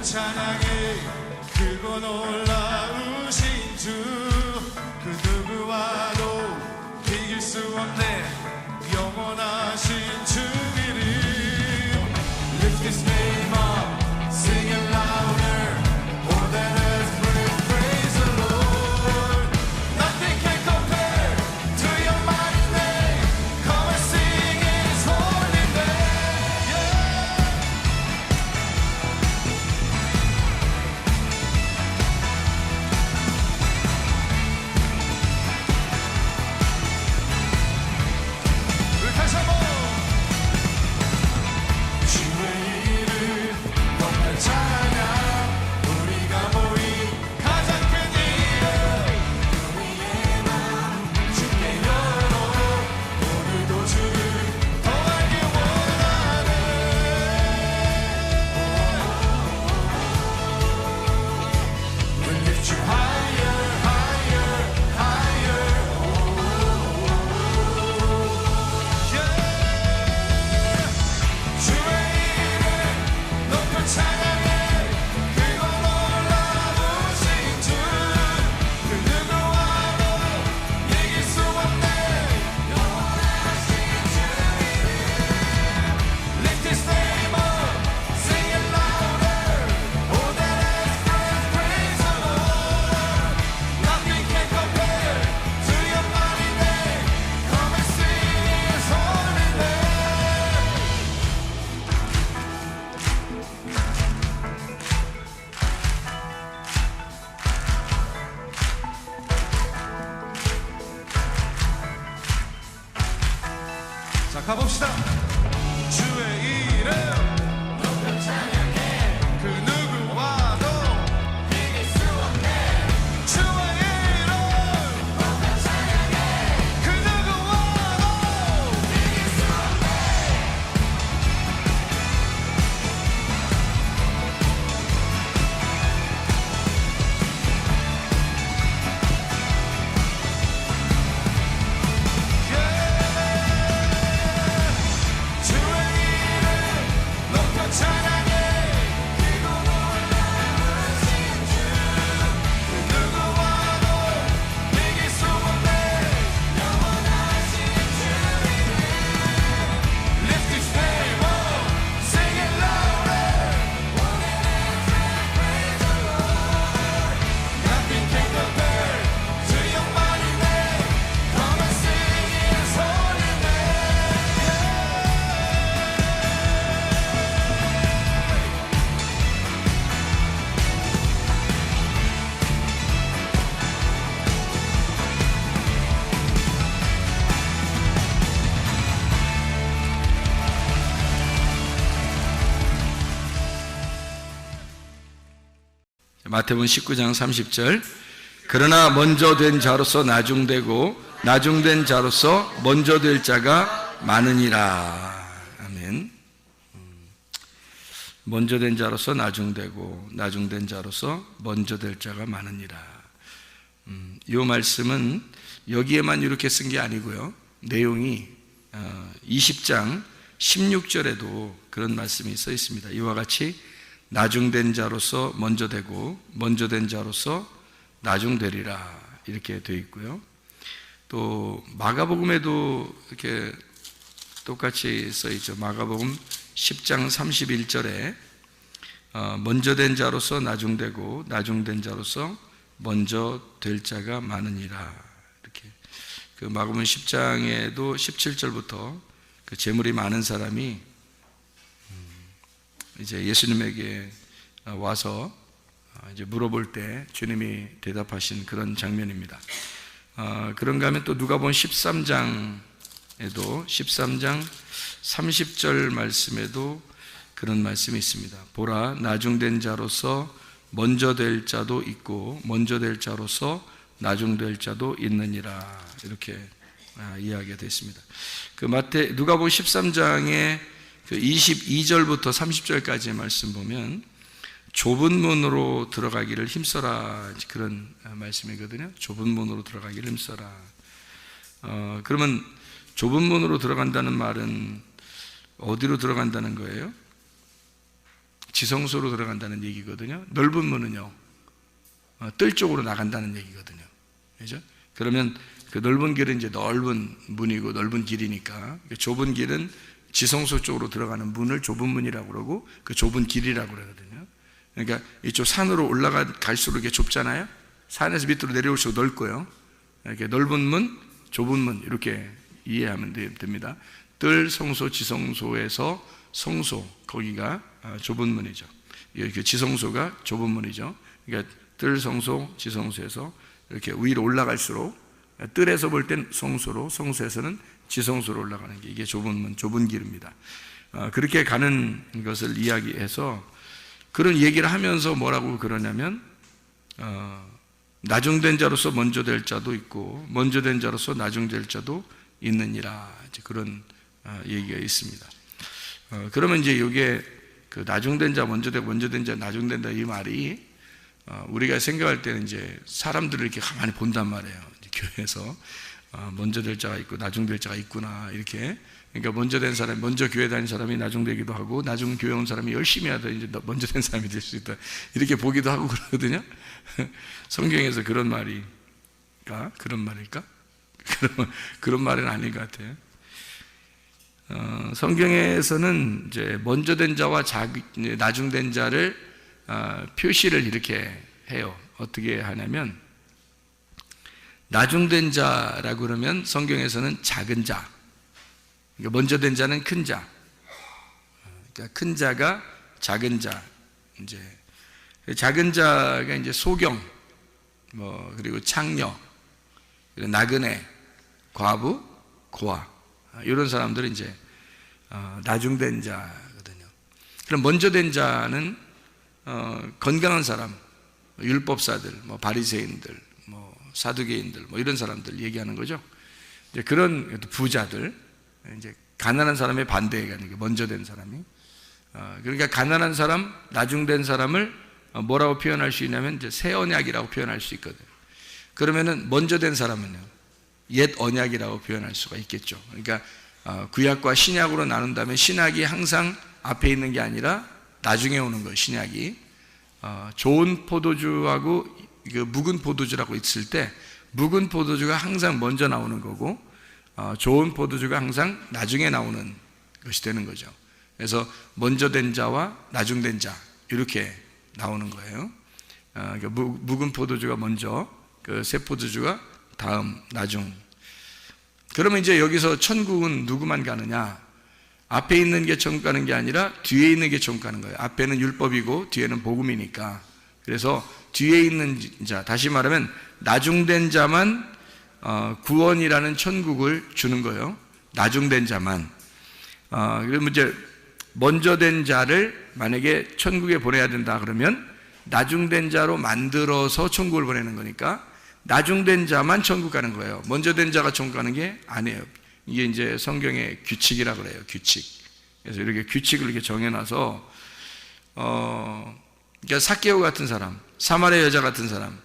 찬양해 크고 놀라우신 주, 그 누구와도 비길 수 없네 영원하신 주 이름. Lift his name up, sing it louder, all that earth will praise the Lord. Nothing can compare to your mighty name, come and sing his holy name. Yeah. 자, 가봅시다. 주의 이름 높여 찬양해, 그 누구와도 이길 수 없네. 주의 이름 높여 찬양해, 그 누구와도 이길 수 없네. 마태복음 19장 30절. 그러나 먼저 된 자로서 나중되고 나중된 자로서 먼저 될 자가 많으니라. 아멘. 먼저 된 자로서 나중되고 나중된 자로서 먼저 될 자가 많으니라. 이 말씀은 여기에만 이렇게 쓴 게 아니고요, 내용이 20장 16절에도 그런 말씀이 써 있습니다. 이와 같이 나중된 자로서 먼저 되고 먼저 된 자로서 나중되리라, 이렇게 되어 있고요. 또 마가복음에도 이렇게 똑같이 써 있죠. 마가복음 10장 31절에 먼저 된 자로서 나중되고 나중된 자로서 먼저 될 자가 많으니라. 이렇게 그 마가복음 10장에도 17절부터 그 재물이 많은 사람이 이제 예수님에게 와서 이제 물어볼 때 주님이 대답하신 그런 장면입니다. 그런가 하면 또 누가복음 13장 13장 30절 말씀에도 그런 말씀이 있습니다. 보라, 나중된 자로서 먼저 될 자도 있고 먼저 될 자로서 나중될 자도 있느니라. 이렇게 이야기가 되어 있습니다. 그 누가복음 13장의 그 22절부터 30절까지의 말씀 보면 좁은 문으로 들어가기를 힘써라, 그런 말씀이거든요. 좁은 문으로 들어가기를 힘써라. 그러면 좁은 문으로 들어간다는 말은 어디로 들어간다는 거예요? 지성소로 들어간다는 얘기거든요. 넓은 문은요, 뜰 쪽으로 나간다는 얘기거든요. 그죠? 그러면 그 넓은 길은 이제 넓은 문이고 넓은 길이니까, 좁은 길은 지성소 쪽으로 들어가는 문을 좁은 문이라고 그러고 그 좁은 길이라고 그러거든요. 그러니까 이쪽 산으로 올라갈수록 이게 좁잖아요. 산에서 밑으로 내려올수록 넓고요. 이렇게 넓은 문, 좁은 문, 이렇게 이해하면 됩니다. 뜰, 성소, 지성소에서 성소, 거기가 좁은 문이죠. 이렇게 지성소가 좁은 문이죠. 그러니까 뜰, 성소, 지성소에서 이렇게 위로 올라갈수록, 뜰에서 볼 땐 성소로, 성소에서는 지성소로 올라가는 게 이게 좁은 문, 좁은 길입니다. 그렇게 가는 것을 이야기해서 그런 얘기를 하면서 뭐라고 그러냐면, 나중된 자로서 먼저 될 자도 있고 먼저 된 자로서 나중될 자도 있느니라, 이제 그런 얘기가 있습니다. 그러면 이제 이게 그 나중된 자, 먼저 된 자, 나중된 자, 이 말이 우리가 생각할 때는 이제 사람들을 이렇게 가만히 본단 말이에요. 이제 교회에서 먼저 될 자가 있고 나중될 자가 있구나, 이렇게. 그러니까 먼저 된 사람, 먼저 교회 다닌 사람이 나중되기도 하고, 나중 교회 온 사람이 열심히 하다 이제 먼저 된 사람이 될 수 있다, 이렇게 보기도 하고 그러거든요. 성경에서 그런 말일까? 그런 말은 아닌 것 같아요. 성경에서는 이제 먼저 된 자와 나중된 자를 표시를 이렇게 해요. 어떻게 하냐면, 나중된 자라고 그러면 성경에서는 작은 자, 그러니까 먼저 된 자는 큰 자, 그러니까 큰 자가 작은 자, 이제 작은 자가 이제 소경, 그리고 창녀, 그리고 나그네, 과부, 고아, 이런 사람들은 이제 나중된 자거든요. 그럼 먼저 된 자는 건강한 사람, 율법사들, 바리새인들, 사두개인들, 이런 사람들 얘기하는 거죠. 이제 그런 부자들, 이제 가난한 사람의 반대에 가는 게 먼저 된 사람이. 그러니까 가난한 사람, 나중된 사람을 뭐라고 표현할 수 있냐면 이제 새 언약이라고 표현할 수 있거든요. 그러면은 먼저 된 사람은요, 옛 언약이라고 표현할 수가 있겠죠. 그러니까 구약과 신약으로 나눈다면 신약이 항상 앞에 있는 게 아니라 나중에 오는 거예요. 신약이 좋은 포도주하고 그 묵은 포도주라고 있을 때 묵은 포도주가 항상 먼저 나오는 거고, 좋은 포도주가 항상 나중에 나오는 것이 되는 거죠. 그래서 먼저 된 자와 나중된 자, 이렇게 나오는 거예요. 그러니까 묵은 포도주가 먼저, 그 새 포도주가 다음, 나중. 그러면 이제 여기서 천국은 누구만 가느냐? 앞에 있는 게 천국 가는 게 아니라 뒤에 있는 게 천국 가는 거예요. 앞에는 율법이고 뒤에는 복음이니까. 그래서 뒤에 있는 자, 다시 말하면 나중된 자만 구원이라는 천국을 주는 거예요. 나중된 자만. 그러면 이제 먼저 된 자를 만약에 천국에 보내야 된다 그러면 나중된 자로 만들어서 천국을 보내는 거니까 나중된 자만 천국 가는 거예요. 먼저 된 자가 천국 가는 게 아니에요. 이게 이제 성경의 규칙이라 그래요. 규칙. 그래서 이렇게 규칙을 이렇게 정해놔서 그러니까 삭개오 같은 사람, 사마리아 여자 같은 사람,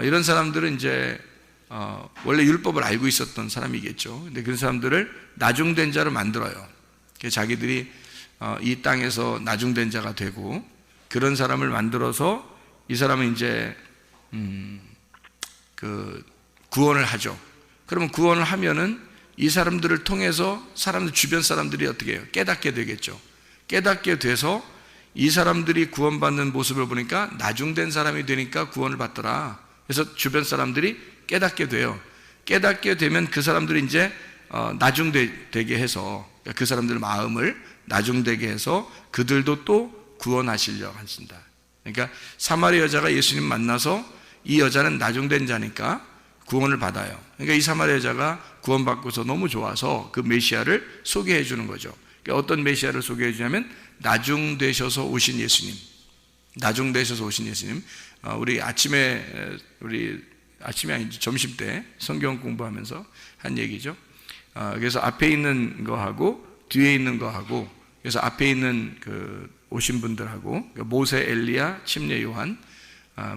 이런 사람들은 이제 원래 율법을 알고 있었던 사람이겠죠. 근데 그런 사람들을 나중된 자로 만들어요. 자기들이 이 땅에서 나중된 자가 되고, 그런 사람을 만들어서 이 사람은 이제 그 구원을 하죠. 그러면 구원을 하면은 이 사람들을 통해서 주변 사람들이 어떻게 해요? 깨닫게 되겠죠. 깨닫게 돼서 이 사람들이 구원받는 모습을 보니까 나중된 사람이 되니까 구원을 받더라. 그래서 주변 사람들이 깨닫게 돼요. 깨닫게 되면 그 사람들이 이제 나중되게 해서, 그 사람들 마음을 나중되게 해서 그들도 또 구원하시려고 하신다. 그러니까 사마리아 여자가 예수님 만나서 이 여자는 나중된 자니까 구원을 받아요. 그러니까 이 사마리아 여자가 구원받고서 너무 좋아서 그 메시아를 소개해 주는 거죠. 그러니까 어떤 메시아를 소개해 주냐면 나중되셔서 오신 예수님. 나중되셔서 오신 예수님. 우리 아침에 아니지 점심 때 성경 공부하면서 한 얘기죠. 그래서 앞에 있는 거하고 뒤에 있는 거하고, 그래서 앞에 있는 그 오신 분들하고 모세, 엘리야, 침례 요한,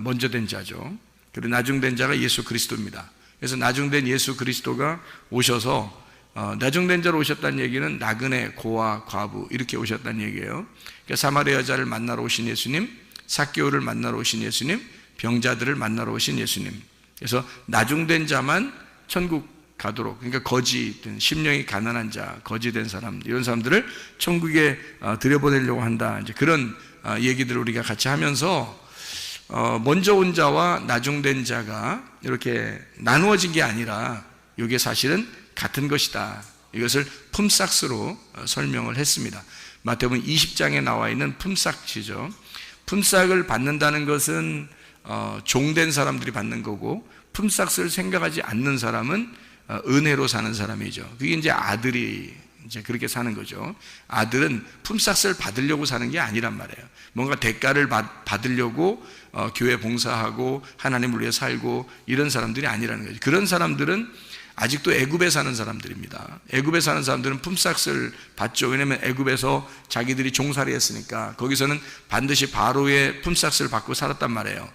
먼저 된 자죠. 그리고 나중된 자가 예수 그리스도입니다. 그래서 나중된 예수 그리스도가 오셔서 나중된 자로 오셨다는 얘기는 나그네, 고아, 과부 이렇게 오셨다는 얘기예요. 그러니까 사마리아 여자를 만나러 오신 예수님, 삭개오를 만나러 오신 예수님, 병자들을 만나러 오신 예수님. 그래서 나중된 자만 천국 가도록, 그러니까 거지된 심령이 가난한 자, 거지된 사람, 이런 사람들을 천국에 들여보내려고 한다. 이제 그런 얘기들을 우리가 같이 하면서 먼저 온 자와 나중된 자가 이렇게 나누어진 게 아니라 이게 사실은 같은 것이다. 이것을 품삯으로 설명을 했습니다. 마태복음 20장에 나와 있는 품삯이죠. 품삯을 받는다는 것은 종된 사람들이 받는 거고, 품삯을 생각하지 않는 사람은 은혜로 사는 사람이죠. 그게 이제 아들이 이제 그렇게 사는 거죠. 아들은 품삯을 받으려고 사는 게 아니란 말이에요. 뭔가 대가를 받으려고 교회 봉사하고 하나님을 위해 살고 이런 사람들이 아니라는 거죠. 그런 사람들은 아직도 애굽에 사는 사람들입니다. 애굽에 사는 사람들은 품삯을 받죠. 왜냐하면 애굽에서 자기들이 종살이 했으니까 거기서는 반드시 바로의 품삯을 받고 살았단 말이에요.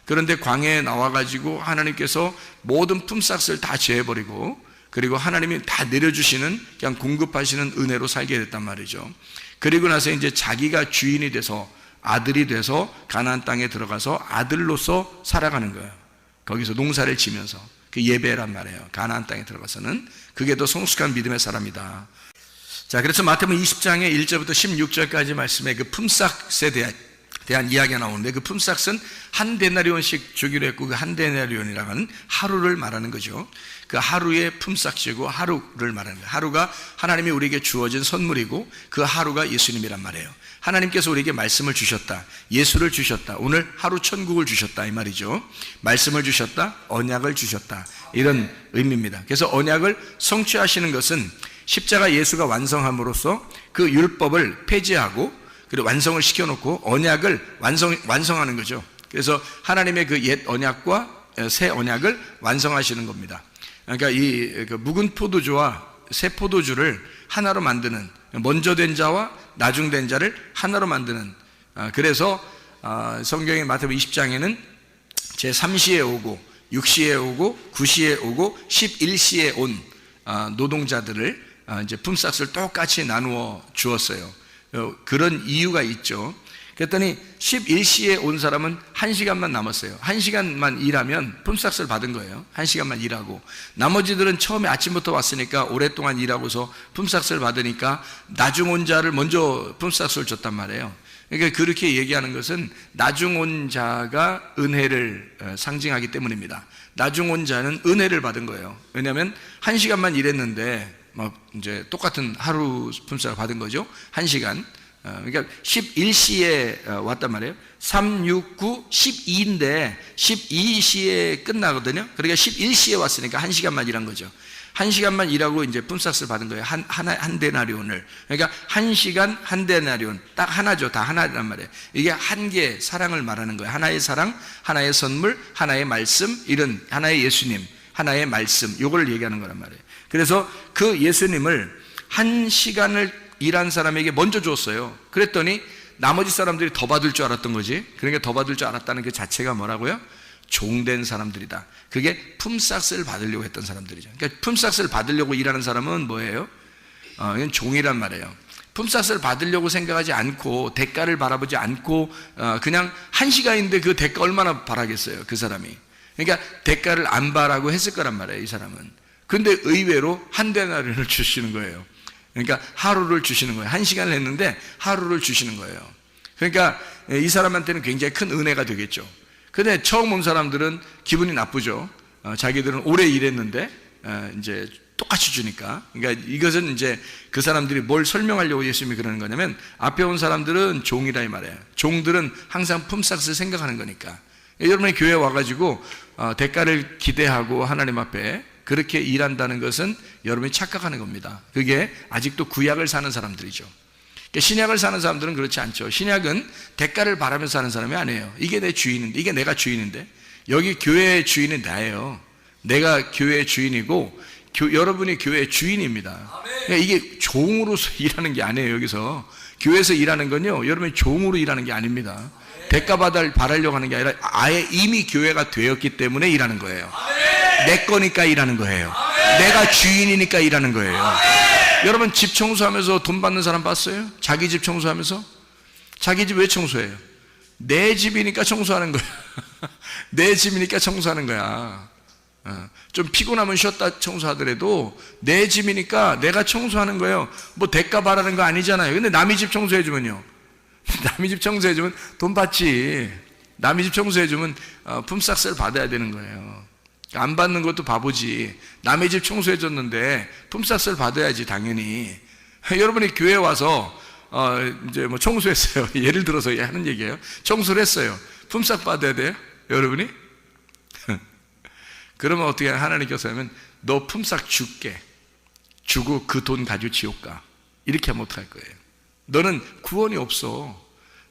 그런데 광야에 나와가지고 하나님께서 모든 품삯을 다 제해버리고, 그리고 하나님이 다 내려주시는, 그냥 공급하시는 은혜로 살게 됐단 말이죠. 그리고 나서 이제 자기가 주인이 돼서, 아들이 돼서 가나안 땅에 들어가서 아들로서 살아가는 거예요. 거기서 농사를 지면서. 그 예배란 말이에요. 가나안 땅에 들어가서는. 그게 더 성숙한 믿음의 사람이다. 자, 그래서 마태복음 20장의 1절부터 16절까지 말씀에 그 품삯에 대한 이야기가 나오는데, 그 품삯은 한 데나리온씩 주기로 했고, 그 한 데나리온이라고 하는 하루를 말하는 거죠. 그 하루의 품삯이고 하루를 말하는 거예요. 하루가 하나님이 우리에게 주어진 선물이고, 그 하루가 예수님이란 말이에요. 하나님께서 우리에게 말씀을 주셨다, 예수를 주셨다, 오늘 하루 천국을 주셨다 이 말이죠. 말씀을 주셨다, 언약을 주셨다, 이런 의미입니다. 그래서 언약을 성취하시는 것은 십자가 예수가 완성함으로써 그 율법을 폐지하고, 그리고 완성을 시켜놓고 언약을 완성하는 거죠. 그래서 하나님의 그 옛 언약과 새 언약을 완성하시는 겁니다. 그러니까 이 묵은 포도주와 새 포도주를 하나로 만드는, 먼저 된 자와 나중된 자를 하나로 만드는, 그래서 성경의 마태복음 20장에는 제3시에 오고 6시에 오고 9시에 오고 11시에 온 노동자들을 이제 품삯을 똑같이 나누어 주었어요. 그런 이유가 있죠. 그랬더니 11시에 온 사람은 1시간만 남았어요. 1시간만 일하면 품삯을 받은 거예요. 1시간만 일하고, 나머지들은 처음에 아침부터 왔으니까 오랫동안 일하고서 품삯을 받으니까 나중 온 자를 먼저 품삯을 줬단 말이에요. 그러니까 그렇게 얘기하는 것은 나중 온 자가 은혜를 상징하기 때문입니다. 나중 온 자는 은혜를 받은 거예요. 왜냐하면 1시간만 일했는데 이제 똑같은 하루 품삯을 받은 거죠. 1시간. 그러니까 11시에 왔단 말이에요. 3, 6, 9, 12인데 12시에 끝나거든요. 그러니까 11시에 왔으니까 1시간만 일한 거죠. 1시간만 일하고 이제 품삯을 받은 거예요. 한 데나리온을. 그러니까 1시간 한 데나리온. 딱 하나죠. 다 하나란 말이에요. 이게 한 개의 사랑을 말하는 거예요. 하나의 사랑, 하나의 선물, 하나의 말씀, 이런 하나의 예수님, 하나의 말씀, 요걸 얘기하는 거란 말이에요. 그래서 그 예수님을 1시간을 일한 사람에게 먼저 줬어요. 그랬더니 나머지 사람들이 더 받을 줄 알았던 거지. 그러니까 더 받을 줄 알았다는 그 자체가 뭐라고요? 종된 사람들이다. 그게 품삯을 받으려고 했던 사람들이죠. 그러니까 품삯을 받으려고 일하는 사람은 뭐예요? 이건 종이란 말이에요. 품삯을 받으려고 생각하지 않고, 대가를 바라보지 않고, 그냥 1시간인데 그 대가 얼마나 바라겠어요, 그 사람이. 그러니까 대가를 안 바라고 했을 거란 말이에요, 이 사람은. 근데 의외로 한 데나리온을 주시는 거예요. 그러니까 하루를 주시는 거예요. 1시간을 했는데 하루를 주시는 거예요. 그러니까 이 사람한테는 굉장히 큰 은혜가 되겠죠. 근데 처음 온 사람들은 기분이 나쁘죠. 자기들은 오래 일했는데 이제 똑같이 주니까. 그러니까 이것은 이제 그 사람들이 뭘 설명하려고 예수님이 그러는 거냐면, 앞에 온 사람들은 종이라 이 말이에요. 종들은 항상 품삯을 생각하는 거니까. 여러분의 교회에 와가지고 대가를 기대하고 하나님 앞에 그렇게 일한다는 것은 여러분이 착각하는 겁니다. 그게 아직도 구약을 사는 사람들이죠. 신약을 사는 사람들은 그렇지 않죠. 신약은 대가를 바라면서 사는 사람이 아니에요. 이게 내 주인인데, 이게 내가 주인인데, 여기 교회의 주인은 나예요. 내가 교회의 주인이고 여러분이 교회의 주인입니다. 그러니까 이게 종으로서 일하는 게 아니에요. 여기서 교회에서 일하는 건요, 여러분이 종으로 일하는 게 아닙니다. 대가 바라려고 하는 게 아니라 아예 이미 교회가 되었기 때문에 일하는 거예요. 내 거니까 일하는 거예요. 내가 주인이니까 일하는 거예요. 여러분 집 청소하면서 돈 받는 사람 봤어요? 자기 집 청소하면서? 자기 집 왜 청소해요? 내 집이니까 청소하는 거야. 내 집이니까 청소하는 거야. 좀 피곤하면 쉬었다 청소하더라도 내 집이니까 내가 청소하는 거예요. 뭐 대가 바라는 거 아니잖아요. 근데 남의 집 청소해주면요, 남의 집 청소해주면 돈 받지. 남의 집 청소해주면 품삯을 받아야 되는 거예요. 안 받는 것도 바보지. 남의 집 청소해줬는데 품삯을 받아야지 당연히. 여러분이 교회 와서 이제 뭐 청소했어요. 예를 들어서 하는 얘기예요. 청소를 했어요. 품삯 받아야 돼요? 여러분이? 그러면 어떻게 하나님께서 하면 너 품삯 줄게. 주고 그 돈 가지고 지옥 가. 이렇게 하면 어떡할 거예요? 너는 구원이 없어.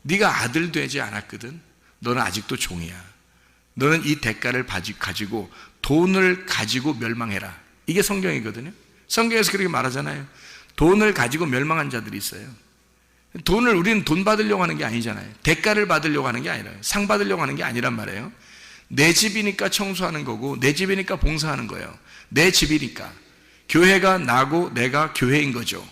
네가 아들 되지 않았거든. 너는 아직도 종이야. 너는 이 대가를 가지고 돈을 가지고 멸망해라. 이게 성경이거든요. 성경에서 그렇게 말하잖아요. 돈을 가지고 멸망한 자들이 있어요. 우리는 돈 받으려고 하는 게 아니잖아요. 대가를 받으려고 하는 게 아니라, 상 받으려고 하는 게 아니란 말이에요. 내 집이니까 청소하는 거고, 내 집이니까 봉사하는 거예요. 내 집이니까. 교회가 나고 내가 교회인 거죠.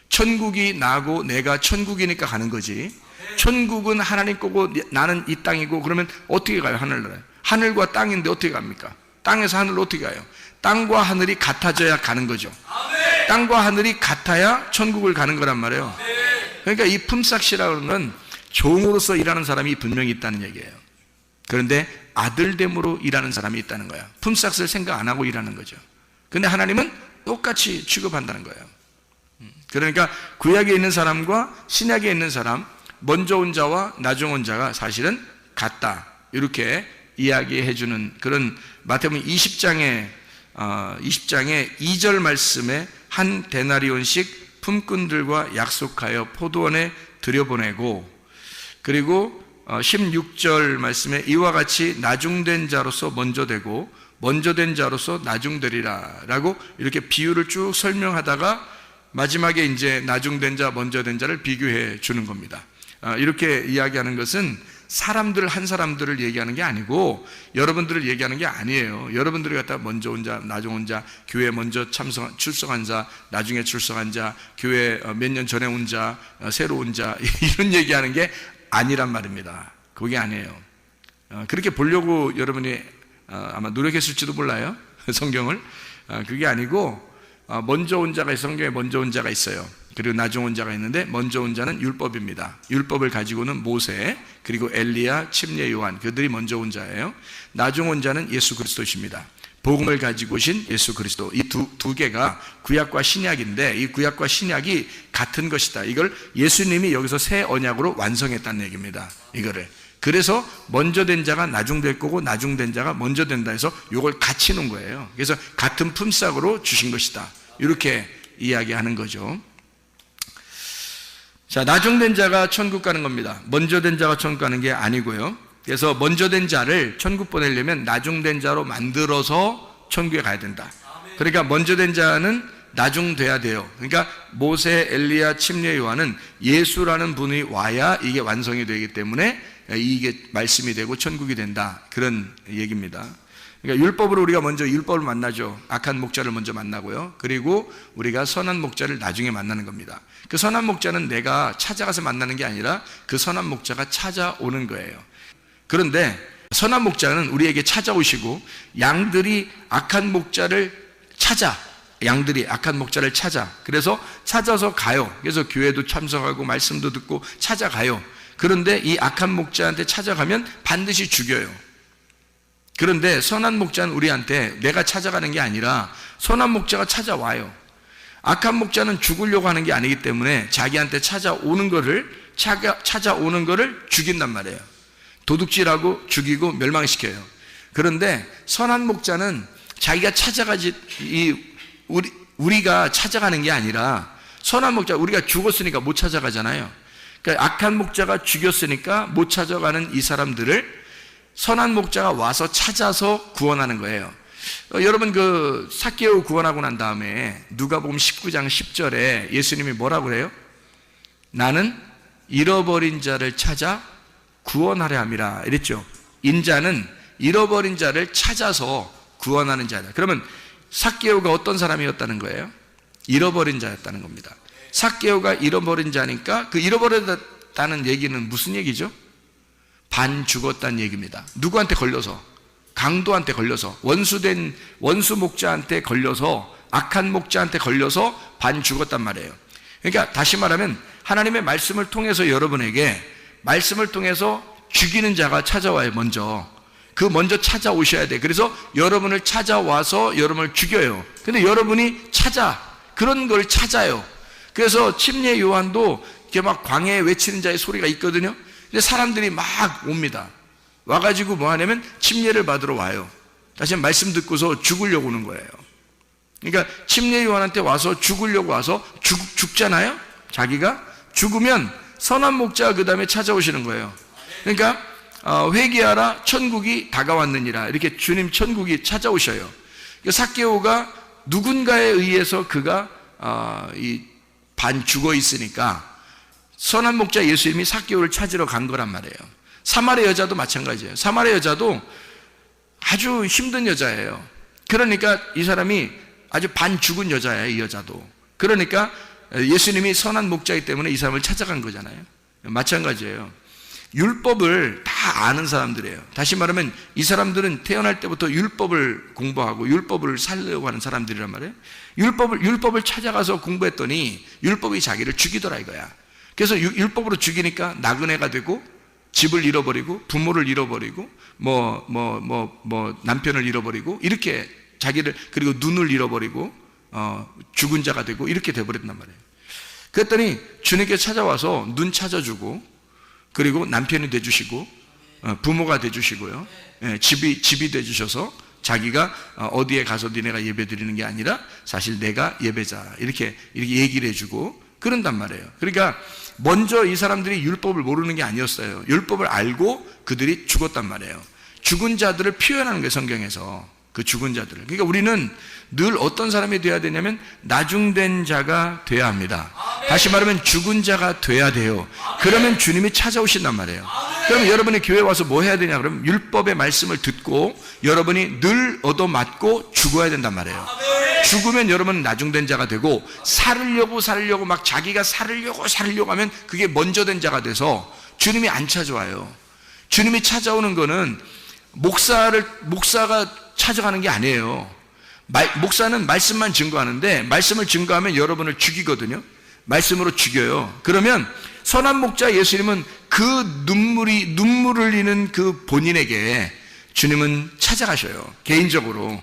천국이 나고 내가 천국이니까 가는 거지. 천국은 하나님 거고 나는 이 땅이고, 그러면 어떻게 가요? 하늘나라에. 하늘과 땅인데 어떻게 갑니까? 땅에서 하늘로 어떻게 가요? 땅과 하늘이 같아져야 가는 거죠. 땅과 하늘이 같아야 천국을 가는 거란 말이에요. 그러니까 이 품삯이라는 건 종으로서 일하는 사람이 분명히 있다는 얘기예요. 그런데 아들됨으로 일하는 사람이 있다는 거야. 품삯을 생각 안 하고 일하는 거죠. 근데 하나님은 똑같이 취급한다는 거예요. 그러니까 구약에 있는 사람과 신약에 있는 사람, 먼저 온 자와 나중 온 자가 사실은 같다. 이렇게 이야기해 주는 그런 마태복음 20장의 2절 말씀에 한 데나리온씩 품꾼들과 약속하여 포도원에 들여보내고, 그리고 16절 말씀에 이와 같이 나중된 자로서 먼저 되고 먼저 된 자로서 나중되리라 라고 이렇게 비유를 쭉 설명하다가 마지막에 이제 나중된 자, 먼저 된 자를 비교해 주는 겁니다. 이렇게 이야기하는 것은 한 사람들을 얘기하는 게 아니고 여러분들을 얘기하는 게 아니에요. 여러분들이 갖다 먼저 온 자, 나중 온 자, 교회 먼저 출석한 자, 나중에 출석한 자, 교회 몇 년 전에 온 자, 새로 온 자, 이런 얘기하는 게 아니란 말입니다. 그게 아니에요. 그렇게 보려고 여러분이 아마 노력했을지도 몰라요. 성경을. 그게 아니고 먼저 온 자가 성경에 먼저 온 자가 있어요. 그리고 나중 온 자가 있는데 먼저 온 자는 율법입니다. 율법을 가지고는 모세, 그리고 엘리야, 침례 요한, 그들이 먼저 온 자예요. 나중 온 자는 예수 그리스도십니다. 복음을 가지고 오신 예수 그리스도. 이 두 개가 구약과 신약인데 이 구약과 신약이 같은 것이다. 이걸 예수님이 여기서 새 언약으로 완성했다는 얘기입니다. 이거를. 그래서 먼저 된 자가 나중 될 거고 나중 된 자가 먼저 된다 해서 이걸 같이 놓은 거예요. 그래서 같은 품삯으로 주신 것이다. 이렇게 이야기하는 거죠. 자, 나중된 자가 천국 가는 겁니다. 먼저 된 자가 천국 가는 게 아니고요. 그래서 먼저 된 자를 천국 보내려면 나중된 자로 만들어서 천국에 가야 된다. 그러니까 먼저 된 자는 나중돼야 돼요. 그러니까 모세, 엘리야, 침례 요한은 예수라는 분이 와야 이게 완성이 되기 때문에 이게 말씀이 되고 천국이 된다. 그런 얘기입니다. 그러니까 율법으로 우리가 먼저 율법을 만나죠. 악한 목자를 먼저 만나고요. 그리고 우리가 선한 목자를 나중에 만나는 겁니다. 그 선한 목자는 내가 찾아가서 만나는 게 아니라 그 선한 목자가 찾아오는 거예요. 그런데 선한 목자는 우리에게 찾아오시고 양들이 악한 목자를 찾아. 그래서 찾아서 가요. 그래서 교회도 참석하고 말씀도 듣고 찾아가요. 그런데 이 악한 목자한테 찾아가면 반드시 죽여요. 그런데 선한 목자는 우리한테 내가 찾아가는 게 아니라 선한 목자가 찾아와요. 악한 목자는 죽으려고 하는 게 아니기 때문에 자기한테 찾아오는 거를 죽인단 말이에요. 도둑질하고 죽이고 멸망시켜요. 그런데 선한 목자는 자기가 찾아가지, 우리가 찾아가는 게 아니라, 선한 목자, 우리가 죽었으니까 못 찾아가잖아요. 그러니까 악한 목자가 죽였으니까 못 찾아가는 이 사람들을 선한 목자가 와서 찾아서 구원하는 거예요. 여러분, 그 삭개오 구원하고 난 다음에 누가복음 19장 10절에 예수님이 뭐라고 해요? 나는 잃어버린 자를 찾아 구원하려 함이라 이랬죠. 인자는 잃어버린 자를 찾아서 구원하는 자다. 그러면 삭개오가 어떤 사람이었다는 거예요? 잃어버린 자였다는 겁니다. 삭개오가 잃어버린 자니까 그 잃어버렸다는 얘기는 무슨 얘기죠? 반 죽었다는 얘기입니다. 누구한테 걸려서? 강도한테 걸려서, 원수 목자한테 걸려서, 악한 목자한테 걸려서 반 죽었단 말이에요. 그러니까 다시 말하면 하나님의 말씀을 통해서 여러분에게 말씀을 통해서 죽이는 자가 찾아와요. 먼저 찾아오셔야 돼. 그래서 여러분을 찾아와서 여러분을 죽여요. 근데 여러분이 그런 걸 찾아요. 그래서 침례 요한도 이렇게 막 광야에 외치는 자의 소리가 있거든요. 근데 사람들이 막 옵니다. 와가지고 뭐 하냐면 침례를 받으러 와요. 다시 말씀 듣고서 죽으려고 오는 거예요. 그러니까 침례 요한한테 와서 죽으려고 와서 죽잖아요. 자기가 죽으면 선한 목자가 그 다음에 찾아오시는 거예요. 그러니까 회개하라 천국이 다가왔느니라, 이렇게 주님 천국이 찾아오셔요. 삭개오가 누군가에 의해서 그가 반 죽어 있으니까 선한 목자 예수님이 삭개오를 찾으러 간 거란 말이에요. 사마리 여자도 마찬가지예요. 사마리 여자도 아주 힘든 여자예요. 그러니까 이 사람이 아주 반 죽은 여자예요. 이 여자도. 그러니까 예수님이 선한 목자이기 때문에 이 사람을 찾아간 거잖아요. 마찬가지예요. 율법을 다 아는 사람들이에요. 다시 말하면 이 사람들은 태어날 때부터 율법을 공부하고 율법을 살려고 하는 사람들이란 말이에요. 율법을 찾아가서 공부했더니 율법이 자기를 죽이더라 이거야. 그래서 율법으로 죽이니까 나그네가 되고, 집을 잃어버리고, 부모를 잃어버리고, 남편을 잃어버리고, 이렇게 자기를, 그리고 눈을 잃어버리고, 죽은 자가 되고, 이렇게 돼버렸단 말이에요. 그랬더니 주님께 찾아와서 눈 찾아주고, 그리고 남편이 돼주시고, 부모가 돼주시고요, 집이 돼주셔서 자기가 어디에 가서 니네가 예배 드리는 게 아니라 사실 내가 예배자, 이렇게 얘기를 해주고 그런단 말이에요. 그러니까 먼저 이 사람들이 율법을 모르는 게 아니었어요. 율법을 알고 그들이 죽었단 말이에요. 죽은 자들을 표현하는 거예요, 성경에서. 그 죽은 자들을. 그러니까 우리는 늘 어떤 사람이 돼야 되냐면 나중된 자가 돼야 합니다. 다시 말하면 죽은 자가 돼야 돼요. 그러면 주님이 찾아오신단 말이에요. 그러면 여러분이 교회 와서 뭐 해야 되냐 그러면 율법의 말씀을 듣고 여러분이 늘 얻어맞고 죽어야 된단 말이에요. 죽으면 여러분은 나중된 자가 되고, 살으려고 막 자기가 살으려고 하면 그게 먼저 된 자가 돼서 주님이 안 찾아와요. 주님이 찾아오는 거는 목사가 찾아가는 게 아니에요. 목사는 말씀만 증거하는데, 말씀을 증거하면 여러분을 죽이거든요. 말씀으로 죽여요. 그러면 선한 목자 예수님은 그 눈물을 흘리는 그 본인에게 주님은 찾아가셔요. 개인적으로.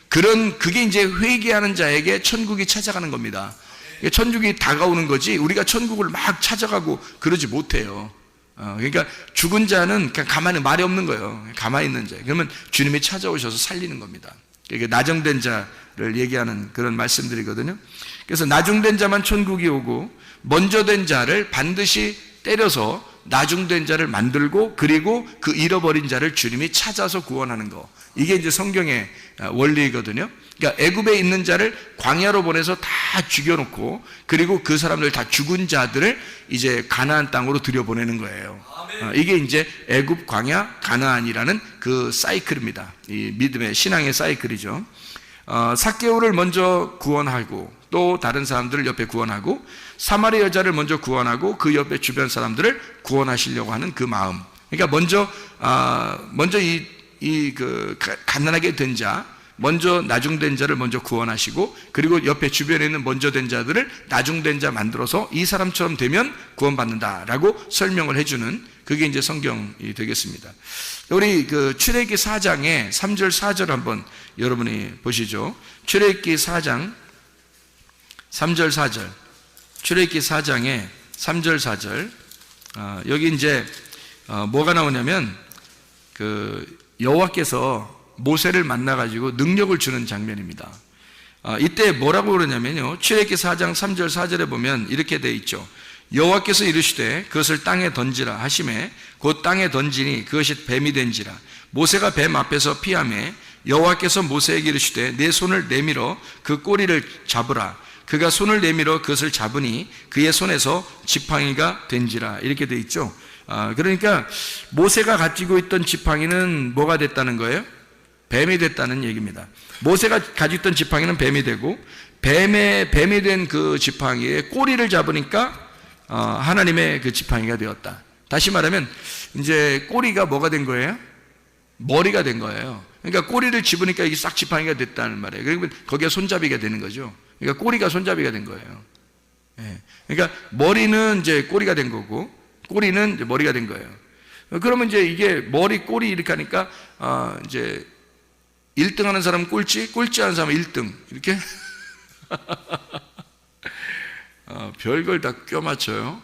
그게 이제 회개하는 자에게 천국이 찾아가는 겁니다. 천국이 다가오는 거지 우리가 천국을 막 찾아가고 그러지 못해요. 그러니까 죽은 자는 그냥 가만히 말이 없는 거예요. 가만히 있는 자. 그러면 주님이 찾아오셔서 살리는 겁니다. 이게 나중된 자를 얘기하는 그런 말씀들이거든요. 그래서 나중된 자만 천국이 오고, 먼저 된 자를 반드시 때려서 나중된 자를 만들고, 그리고 그 잃어버린 자를 주님이 찾아서 구원하는 거. 이게 이제 성경의 원리거든요. 그러니까 애굽에 있는 자를 광야로 보내서 다 죽여놓고, 그리고 그 사람들 다 죽은 자들을 이제 가나안 땅으로 들여보내는 거예요. 이게 이제 애굽, 광야, 가나안이라는 그 사이클입니다. 이 믿음의 신앙의 사이클이죠. 삭개오를 먼저 구원하고, 또 다른 사람들을 옆에 구원하고, 사마리 여자를 먼저 구원하고 그 옆에 주변 사람들을 구원하시려고 하는 그 마음. 그러니까 먼저 그 가난하게 된 자, 먼저 나중된 자를 먼저 구원하시고, 그리고 옆에 주변에 있는 먼저 된 자들을 나중된 자 만들어서 이 사람처럼 되면 구원받는다라고 설명을 해주는, 그게 이제 성경이 되겠습니다. 우리 그 출애굽기 4장의 3절 4절 한번 여러분이 보시죠. 출애굽기 4장 3절 4절. 출애굽기 4장의 3절 4절. 여기 이제 뭐가 나오냐면, 여호와께서 모세를 만나가지고 능력을 주는 장면입니다. 이때 뭐라고 그러냐면요, 출애굽기 4장 3절 4절에 보면 이렇게 돼 있죠. 여호와께서 이르시되 그것을 땅에 던지라 하시매 곧 땅에 던지니 그것이 뱀이 된지라. 모세가 뱀 앞에서 피하매 여호와께서 모세에게 이르시되 내 손을 내밀어 그 꼬리를 잡으라. 그가 손을 내밀어 그것을 잡으니 그의 손에서 지팡이가 된지라. 이렇게 돼 있죠. 그러니까 모세가 가지고 있던 지팡이는 뭐가 됐다는 거예요? 뱀이 됐다는 얘기입니다. 모세가 가지고 있던 지팡이는 뱀이 되고, 뱀이 된 그 지팡이의 꼬리를 잡으니까 하나님의 그 지팡이가 되었다. 다시 말하면 이제 꼬리가 뭐가 된 거예요? 머리가 된 거예요. 그러니까 꼬리를 집으니까 이게 싹 지팡이가 됐다는 말이에요. 그러면 거기에 손잡이가 되는 거죠. 그러니까 꼬리가 손잡이가 된 거예요. 그러니까 머리는 이제 꼬리가 된 거고, 꼬리는 이제 머리가 된 거예요. 그러면 이제 이게 머리, 꼬리 이렇게 하니까 이제 1등 하는 사람은 꼴찌 하는 사람은 1등 이렇게 별걸 다 껴맞춰요.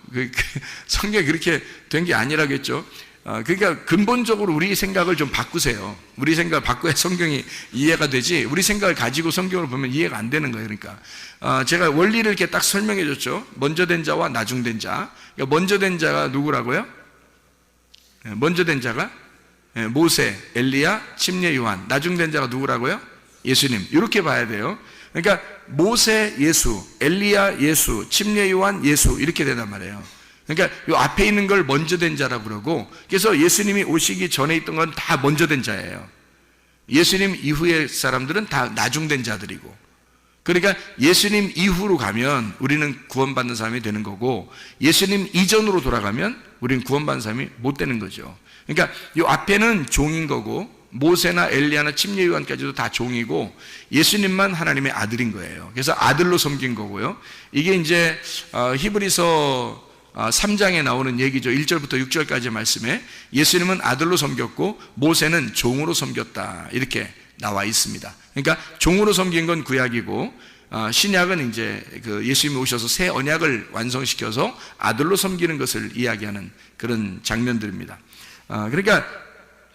성경이 그렇게 된 게 아니라겠죠. 그러니까 근본적으로 우리 생각을 좀 바꾸세요. 우리 생각을 바꿔야 성경이 이해가 되지, 우리 생각을 가지고 성경을 보면 이해가 안 되는 거예요. 그러니까 제가 원리를 이렇게 딱 설명해 줬죠. 먼저 된 자와 나중된 자. 그러니까 먼저 된 자가 누구라고요? 먼저 된 자가 모세, 엘리야, 침례 요한. 나중된 자가 누구라고요? 예수님. 이렇게 봐야 돼요. 그러니까 모세 예수, 엘리야 예수, 침례 요한 예수, 이렇게 된단 말이에요. 그러니까 이 앞에 있는 걸 먼저 된 자라고 그러고, 그래서 예수님이 오시기 전에 있던 건 다 먼저 된 자예요. 예수님 이후의 사람들은 다 나중된 자들이고, 그러니까 예수님 이후로 가면 우리는 구원받는 사람이 되는 거고, 예수님 이전으로 돌아가면 우리는 구원받는 사람이 못 되는 거죠. 그러니까 이 앞에는 종인 거고, 모세나 엘리야나 침례 요한까지도 다 종이고, 예수님만 하나님의 아들인 거예요. 그래서 아들로 섬긴 거고요. 이게 이제 히브리서 3장에 나오는 얘기죠. 1절부터 6절까지의 말씀에 예수님은 아들로 섬겼고 모세는 종으로 섬겼다, 이렇게 나와 있습니다. 그러니까 종으로 섬긴 건 구약이고, 신약은 이제 그 예수님이 오셔서 새 언약을 완성시켜서 아들로 섬기는 것을 이야기하는 그런 장면들입니다. 그러니까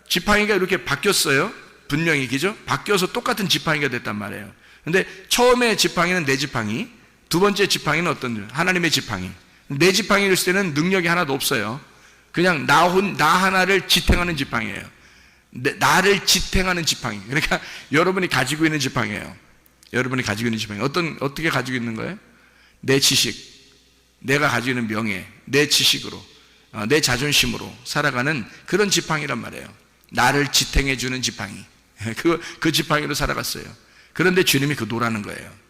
지팡이가 이렇게 바뀌었어요. 분명히, 그죠? 바뀌어서 똑같은 지팡이가 됐단 말이에요. 근데 처음에 지팡이는 내 지팡이, 두 번째 지팡이는 어떤, 하나님의 지팡이. 내 지팡이를 쓸 때는 능력이 하나도 없어요. 그냥 나 하나를 지탱하는 지팡이에요. 나를 지탱하는 지팡이. 그러니까 여러분이 가지고 있는 지팡이에요. 여러분이 가지고 있는 지팡이. 어떻게 가지고 있는 거예요? 내 지식, 내가 가지고 있는 명예, 내 지식으로, 내 자존심으로 살아가는 그런 지팡이란 말이에요. 나를 지탱해주는 지팡이. 그 지팡이로 살아갔어요. 그런데 주님이 그 놓으라는 거예요.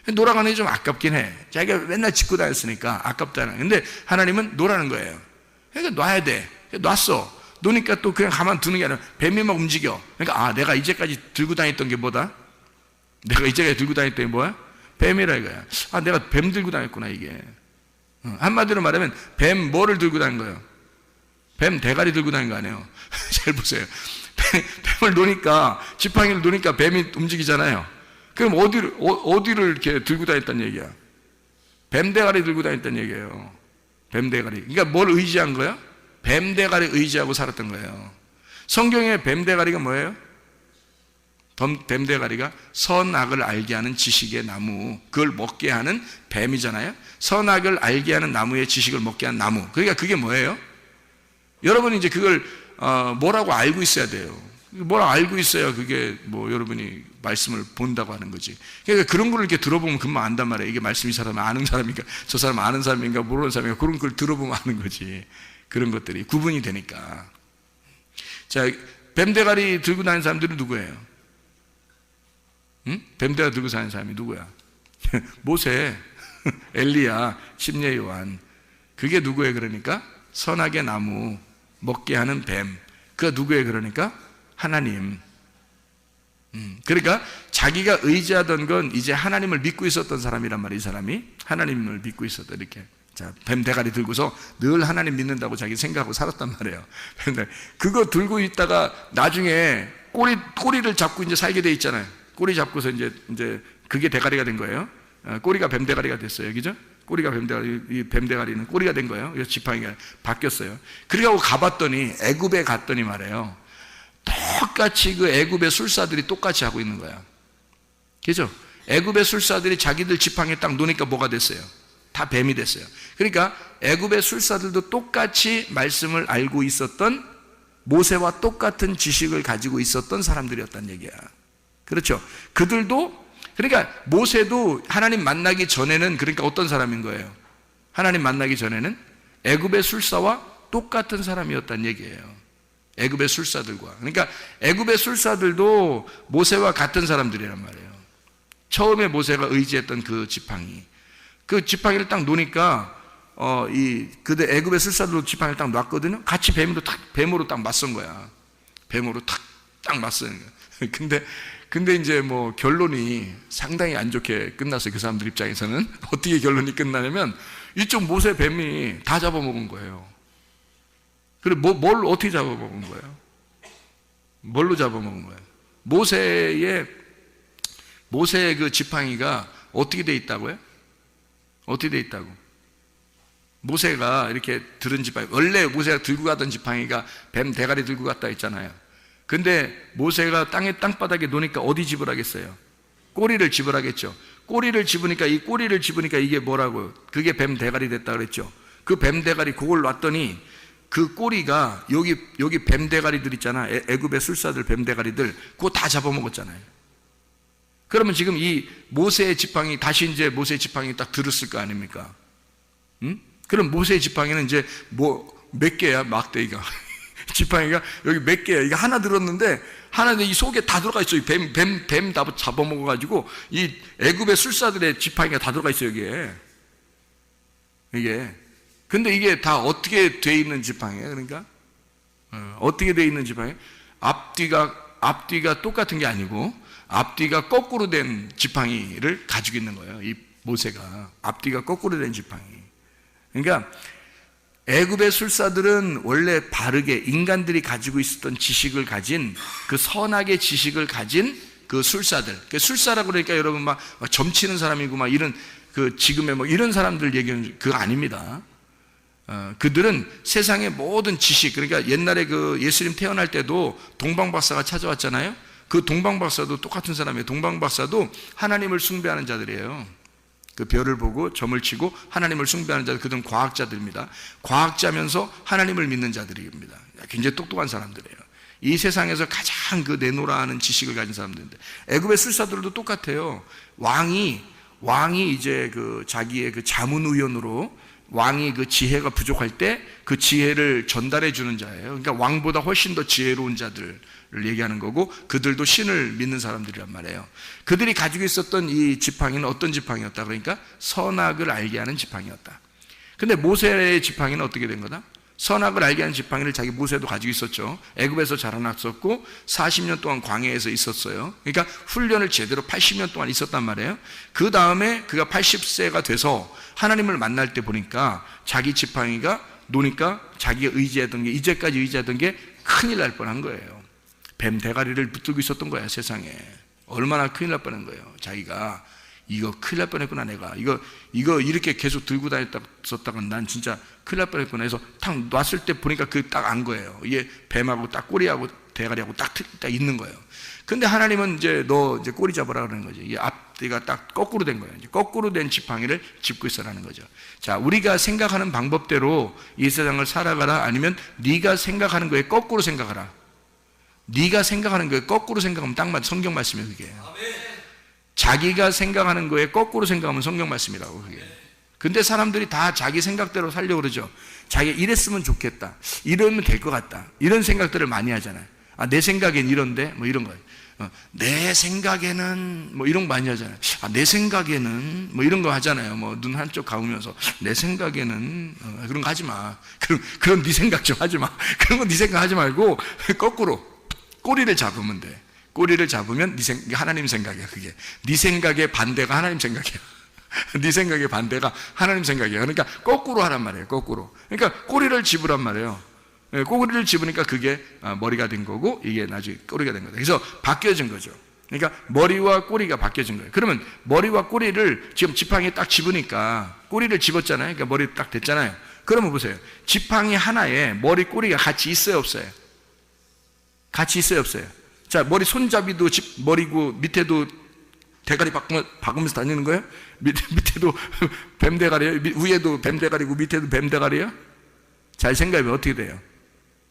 놓아가는 게 좀 아깝긴 해. 자기가 맨날 짚고 다녔으니까 아깝잖아. 근데 하나님은 놓으라는 거예요. 그러니까 놔야 돼. 놨어. 놓으니까 또 그냥 가만 두는 게 아니라 뱀이 막 움직여. 그러니까 내가 이제까지 들고 다녔던 게 뭐다? 내가 이제까지 들고 다녔던 게 뭐야? 뱀이라 이거야. 내가 뱀 들고 다녔구나, 이게. 한마디로 말하면 뱀 뭐를 들고 다닌 거예요? 뱀 대가리 들고 다닌 거 아니에요? 잘 보세요. 뱀을 놓으니까, 지팡이를 놓으니까 뱀이 움직이잖아요. 그럼 어디를 이렇게 들고 다녔단 얘기야? 뱀 대가리 들고 다녔단 얘기예요. 뱀 대가리. 그러니까 뭘 의지한 거야? 뱀 대가리 의지하고 살았던 거예요. 성경의 뱀 대가리가 뭐예요? 뱀 대가리가 선악을 알게 하는 지식의 나무, 그걸 먹게 하는 뱀이잖아요. 선악을 알게 하는 나무의 지식을 먹게 하는 나무. 그러니까 그게 뭐예요? 여러분이 이제 그걸 뭐라고 알고 있어야 돼요. 뭐라 알고 있어야 그게 뭐 여러분이 말씀을 본다고 하는 거지. 그러니까 그런 걸 이렇게 들어보면 금방 안단 말이에요. 이게 말씀이 사람 아는 사람인가, 저 사람 아는 사람인가, 모르는 사람인가, 그런 걸 들어보면 아는 거지. 그런 것들이 구분이 되니까. 자, 뱀대가리 들고 다니는 사람들은 누구예요? 응? 뱀대가리 들고 다니는 사람이 누구야? 모세, 엘리야, 침례 요한. 그게 누구예요? 그러니까 선악의 나무 먹게 하는 뱀. 그가 누구예요? 그러니까 하나님. 그러니까 자기가 의지하던 건 이제 하나님을 믿고 있었던 사람이란 말이에요. 이 사람이 하나님을 믿고 있었다, 이렇게. 자, 뱀 대가리 들고서 늘 하나님 믿는다고 자기 생각하고 살았단 말이에요. 근데 그거 들고 있다가 나중에 꼬리를 잡고 이제 살게 돼 있잖아요. 꼬리 잡고서 이제 그게 대가리가 된 거예요. 꼬리가 뱀 대가리가 됐어요. 그죠? 꼬리가 뱀 대가리, 이 뱀 대가리는 꼬리가 된 거예요. 그래서 지팡이가 바뀌었어요. 그래가지고 가봤더니, 애굽에 갔더니 말이에요. 똑같이 그 애굽의 술사들이 똑같이 하고 있는 거야. 그죠? 애굽의 술사들이 자기들 지팡이에 딱 놓으니까 뭐가 됐어요? 다 뱀이 됐어요. 그러니까 애굽의 술사들도 똑같이 말씀을 알고 있었던, 모세와 똑같은 지식을 가지고 있었던 사람들이었단 얘기야. 그렇죠? 그들도, 그러니까 모세도 하나님 만나기 전에는, 그러니까 어떤 사람인 거예요? 하나님 만나기 전에는 애굽의 술사와 똑같은 사람이었단 얘기예요. 애굽의 술사들과. 그러니까 애굽의 술사들도 모세와 같은 사람들이란 말이에요. 처음에 모세가 의지했던 그 지팡이, 그 지팡이를 딱 놓으니까 그들 애굽의 술사들도 지팡이를 딱 놨거든요. 같이 뱀으로 딱 맞선 거야. 뱀으로 딱 맞선 거야. 근데 이제 뭐 결론이 상당히 안 좋게 끝났어요. 그 사람들 입장에서는. 어떻게 결론이 끝나냐면 이쪽 모세 뱀이 다 잡아먹은 거예요. 그리고 뭘 어떻게 잡아먹은 거예요? 뭘로 잡아먹은 거예요? 모세의 그 지팡이가 어떻게 돼 있다고요? 어떻게 돼 있다고? 모세가 이렇게 들은 지팡이, 원래 모세가 들고 가던 지팡이가 뱀 대가리 들고 갔다 했잖아요. 근데 모세가 땅바닥에 놓으니까 어디 집으라겠어요? 꼬리를 집으라겠죠. 꼬리를 집으니까 이게 뭐라고요? 그게 뱀 대가리 됐다 그랬죠. 그 뱀 대가리 그걸 놨더니 그 꼬리가 여기 뱀 대가리들 있잖아. 애굽의 술사들 뱀 대가리들 그거 다 잡아먹었잖아요. 그러면 지금 이 모세의 지팡이, 다시 이제 모세의 지팡이 딱 들었을 거 아닙니까? 응? 그럼 모세의 지팡이는 이제 몇 개야, 막대기가. 지팡이가 여기 몇 개야. 이게 하나 들었는데, 이 속에 다 들어가 있어요. 뱀 다 잡아먹어가지고, 이 애굽의 술사들의 지팡이가 다 들어가 있어요, 여기에. 이게. 근데 이게 다 어떻게 돼 있는 지팡이에요, 그러니까? 어떻게 돼 있는 지팡이? 앞뒤가 똑같은 게 아니고, 앞뒤가 거꾸로 된 지팡이를 가지고 있는 거예요. 이 모세가. 앞뒤가 거꾸로 된 지팡이. 그러니까 애굽의 술사들은 원래 바르게 인간들이 가지고 있었던 지식을 가진, 그 선악의 지식을 가진 그 술사들. 그 술사라고 그러니까 여러분 막 점치는 사람이고 막 이런 그 지금의 뭐 이런 사람들 얘기는 그거 아닙니다. 그들은 세상의 모든 지식, 그러니까 옛날에 그 예수님 태어날 때도 동방박사가 찾아왔잖아요. 그 동방박사도 똑같은 사람이에요. 동방박사도 하나님을 숭배하는 자들이에요. 그 별을 보고 점을 치고 하나님을 숭배하는 자들, 그들은 과학자들입니다. 과학자면서 하나님을 믿는 자들입니다. 굉장히 똑똑한 사람들이에요. 이 세상에서 가장 그 내노라 하는 지식을 가진 사람들인데, 애굽의 술사들도 똑같아요. 왕이 이제 그 자기의 그 자문의원으로 왕이 그 지혜가 부족할 때 그 지혜를 전달해 주는 자예요. 그러니까 왕보다 훨씬 더 지혜로운 자들을 얘기하는 거고, 그들도 신을 믿는 사람들이란 말이에요. 그들이 가지고 있었던 이 지팡이는 어떤 지팡이였다? 그러니까 선악을 알게 하는 지팡이였다. 근데 모세의 지팡이는 어떻게 된 거다? 선악을 알게 하는 지팡이를 자기 모세도 가지고 있었죠. 애굽에서 자라났었고 40년 동안 광야에서 있었어요. 그러니까 훈련을 제대로 80년 동안 있었단 말이에요. 그 다음에 그가 80세가 돼서 하나님을 만날 때 보니까 자기 지팡이가 노니까 자기가 이제까지 의지하던 게 큰일 날 뻔한 거예요. 뱀 대가리를 붙들고 있었던 거야, 세상에. 얼마나 큰일 날 뻔한 거예요. 자기가 이거 큰일 날 뻔했구나, 내가 이거 이렇게 계속 들고 다녔었다간 난 진짜 큰일 날 뻔했구나 해서 탁 놨을 때 보니까 그 딱 안 거예요. 이게 뱀하고 딱 꼬리하고 대가리하고 딱 있는 거예요. 근데 하나님은 이제 너 이제 꼬리 잡으라 그러는 거죠. 이 앞뒤가 딱 거꾸로 된 거예요. 이제 거꾸로 된 지팡이를 짚고 있어라는 거죠. 자, 우리가 생각하는 방법대로 이 세상을 살아가라, 아니면 네가 생각하는 거에 거꾸로 생각하라. 네가 생각하는 거에 거꾸로 생각하면 딱 맞, 성경 말씀이에요, 그게. 자기가 생각하는 거에 거꾸로 생각하면 성경 말씀이라고, 그게. 근데 사람들이 다 자기 생각대로 살려고 그러죠. 자기가 이랬으면 좋겠다, 이러면 될 것 같다, 이런 생각들을 많이 하잖아요. 내 생각엔 이런데, 뭐 이런 거예요. 내 생각에는 뭐 이런 거 많이 하잖아요. 내 생각에는 뭐 이런 거 하잖아요. 뭐 눈 한쪽 감으면서 내 생각에는 그런 거 하지 마. 그런 네 생각 좀 하지 마. 그런 거 네 생각 하지 말고 거꾸로 꼬리를 잡으면 돼. 꼬리를 잡으면 하나님 생각이야, 그게. 네 생각의 반대가 하나님 생각이야. 네 생각의 반대가 하나님 생각이야. 그러니까 거꾸로 하란 말이에요, 거꾸로. 그러니까 꼬리를 집으란 말이에요. 꼬리를 집으니까 그게 머리가 된 거고, 이게 나중에 꼬리가 된 거다. 그래서 바뀌어진 거죠. 그러니까 머리와 꼬리가 바뀌어진 거예요. 그러면 머리와 꼬리를 지금 지팡이에 딱 집으니까, 꼬리를 집었잖아요. 그러니까 머리 딱 됐잖아요. 그러면 보세요. 지팡이 하나에 머리 꼬리가 같이 있어요, 없어요? 같이 있어요, 없어요? 자, 머리 손잡이도 머리고 밑에도 대가리 박으면서 다니는 거예요? 밑에도 뱀 대가리예요? 위에도 뱀 대가리고 밑에도 뱀 대가리예요? 잘 생각해보면 어떻게 돼요?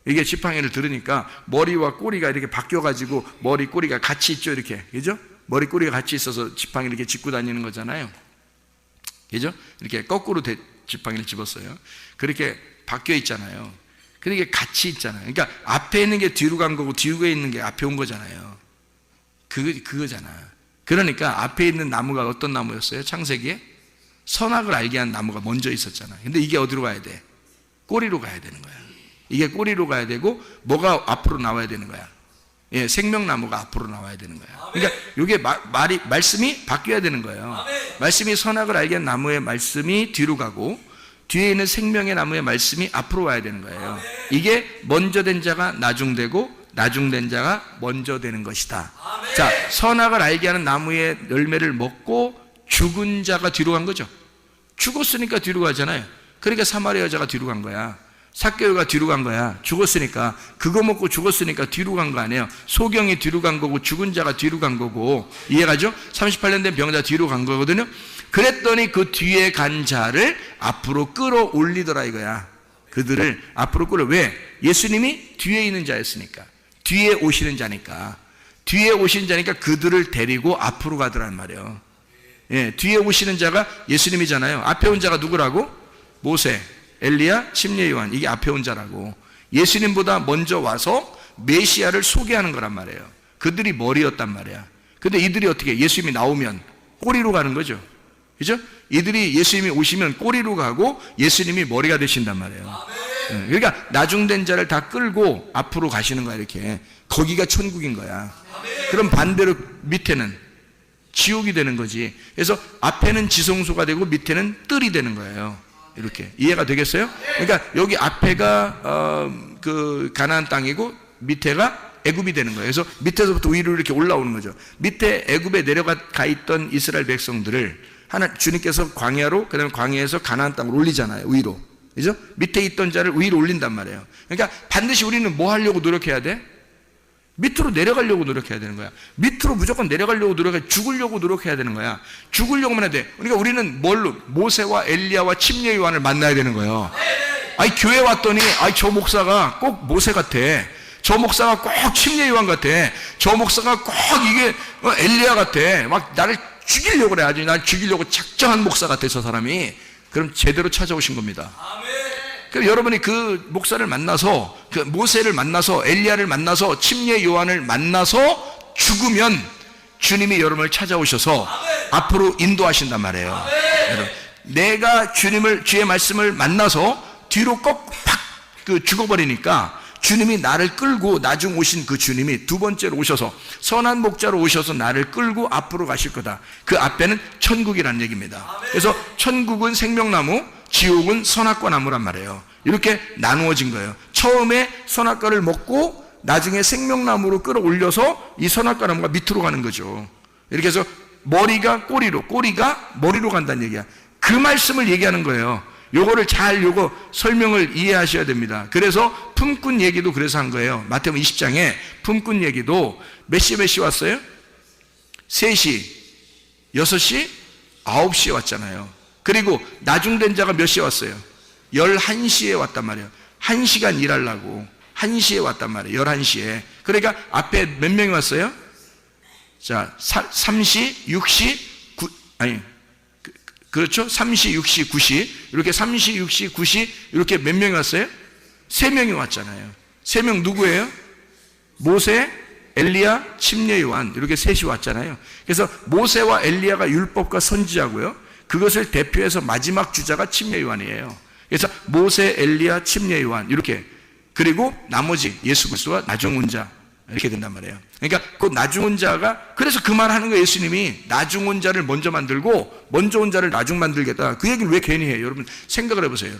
이게 지팡이를 들으니까 머리와 꼬리가 이렇게 바뀌어가지고 머리 꼬리가 같이 있죠, 이렇게. 그죠? 머리 꼬리가 같이 있어서 지팡이 이렇게 짚고 다니는 거잖아요. 그죠? 이렇게 거꾸로 지팡이를 집었어요. 그렇게 바뀌어 있잖아요. 그게 같이 있잖아요. 그러니까 앞에 있는 게 뒤로 간 거고 뒤에 있는 게 앞에 온 거잖아요. 그거잖아. 그러니까 앞에 있는 나무가 어떤 나무였어요? 창세기에 선악을 알게 한 나무가 먼저 있었잖아. 근데 이게 어디로 가야 돼? 꼬리로 가야 되는 거야. 이게 꼬리로 가야 되고 뭐가 앞으로 나와야 되는 거야? 예, 생명나무가 앞으로 나와야 되는 거야. 그러니까 이게 말씀이 바뀌어야 되는 거예요. 말씀이 선악을 알게 한 나무의 말씀이 뒤로 가고 뒤에 있는 생명의 나무의 말씀이 앞으로 와야 되는 거예요. 이게 먼저 된 자가 나중되고 나중된 자가 먼저 되는 것이다. 자, 선악을 알게 하는 나무의 열매를 먹고 죽은 자가 뒤로 간 거죠. 죽었으니까 뒤로 가잖아요. 그러니까 사마리아 여자가 뒤로 간 거야. 삭개오가 뒤로 간 거야. 죽었으니까. 그거 먹고 죽었으니까 뒤로 간 거 아니에요. 소경이 뒤로 간 거고 죽은 자가 뒤로 간 거고, 이해가죠? 38년 된 병자 뒤로 간 거거든요. 그랬더니 그 뒤에 간 자를 앞으로 끌어올리더라 이거야. 그들을 앞으로 왜? 예수님이 뒤에 있는 자였으니까. 뒤에 오시는 자니까. 뒤에 오시는 자니까 그들을 데리고 앞으로 가더란 말이에요. 예, 뒤에 오시는 자가 예수님이잖아요. 앞에 온 자가 누구라고? 모세, 엘리야, 침례 요한. 이게 앞에 온 자라고. 예수님보다 먼저 와서 메시아를 소개하는 거란 말이에요. 그들이 머리였단 말이야. 근데 이들이 어떻게, 예수님이 나오면 꼬리로 가는 거죠. 그죠? 이들이 예수님이 오시면 꼬리로 가고 예수님이 머리가 되신단 말이에요. 그러니까 나중된 자를 다 끌고 앞으로 가시는 거야, 이렇게. 거기가 천국인 거야. 그럼 반대로 밑에는 지옥이 되는 거지. 그래서 앞에는 지성소가 되고 밑에는 뜰이 되는 거예요. 이렇게. 이해가 되겠어요? 그러니까 여기 앞에가 그 가나안 땅이고 밑에가 애굽이 되는 거예요. 그래서 밑에서부터 위로 이렇게 올라오는 거죠. 밑에 애굽에 내려가 있던 이스라엘 백성들을 주님께서 광야로, 그다음에 광야에서 가나안 땅으로 올리잖아요. 위로. 그죠? 밑에 있던 자를 위로 올린단 말이에요. 그러니까 반드시 우리는 뭐 하려고 노력해야 돼? 밑으로 내려가려고 노력해야 되는 거야. 밑으로 무조건 내려가려고 죽으려고 노력해야 되는 거야. 죽으려고만 해야 돼. 그러니까 우리는 뭘로? 모세와 엘리야와 침례 요한을 만나야 되는 거예요. 아니, 교회 왔더니, 저 목사가 꼭 모세 같아. 저 목사가 꼭 침례 요한 같아. 저 목사가 꼭 이게 엘리야 같아. 막 나를 죽이려고 그래. 아주 날 죽이려고 작정한 목사 같아, 저 사람이. 그럼 제대로 찾아오신 겁니다. 그럼 여러분이 그 목사를 만나서, 그 모세를 만나서, 엘리야를 만나서, 침례 요한을 만나서 죽으면 주님이 여러분을 찾아오셔서 앞으로 인도하신단 말이에요. 여러분, 내가 주의 말씀을 만나서 뒤로 팍 죽어버리니까 주님이 나를 끌고, 나중 오신 그 주님이 두 번째로 오셔서 선한 목자로 오셔서 나를 끌고 앞으로 가실 거다. 그 앞에는 천국이라는 얘기입니다. 그래서 천국은 생명나무, 지옥은 선악과 나무란 말이에요. 이렇게 나누어진 거예요. 처음에 선악과를 먹고 나중에 생명나무로 끌어올려서 이 선악과 나무가 밑으로 가는 거죠. 이렇게 해서 머리가 꼬리로, 꼬리가 머리로 간다는 얘기야. 그 말씀을 얘기하는 거예요. 요거를 잘 설명을 이해하셔야 됩니다. 그래서 품꾼 얘기도 그래서 한 거예요. 마태복음 20장에 품꾼 얘기도 몇 시 왔어요? 3시, 6시, 9시에 왔잖아요. 그리고 나중된 자가 몇 시에 왔어요? 11시에 왔단 말이에요. 1시간 일하려고 1시에 왔단 말이에요. 11시에. 그러니까 앞에 몇 명이 왔어요? 자, 3시, 6시, 그렇죠? 3시, 6시, 9시. 이렇게 3시, 6시, 9시. 이렇게 몇 명이 왔어요? 3명이 왔잖아요. 3명 누구예요? 모세, 엘리야, 침례 요한. 이렇게 셋이 왔잖아요. 그래서 모세와 엘리야가 율법과 선지자고요. 그것을 대표해서 마지막 주자가 침례 요한이에요. 그래서 모세, 엘리야, 침례 요한. 이렇게. 그리고 나머지 예수 그리스도가 나중 온 자. 이렇게 된단 말이에요. 그러니까 그 나중 온 자가, 그래서 그 말 하는 거예요. 예수님이 나중 온 자를 먼저 만들고 먼저 온 자를 나중 만들겠다. 그 얘기를 왜 괜히 해요? 여러분 생각을 해보세요.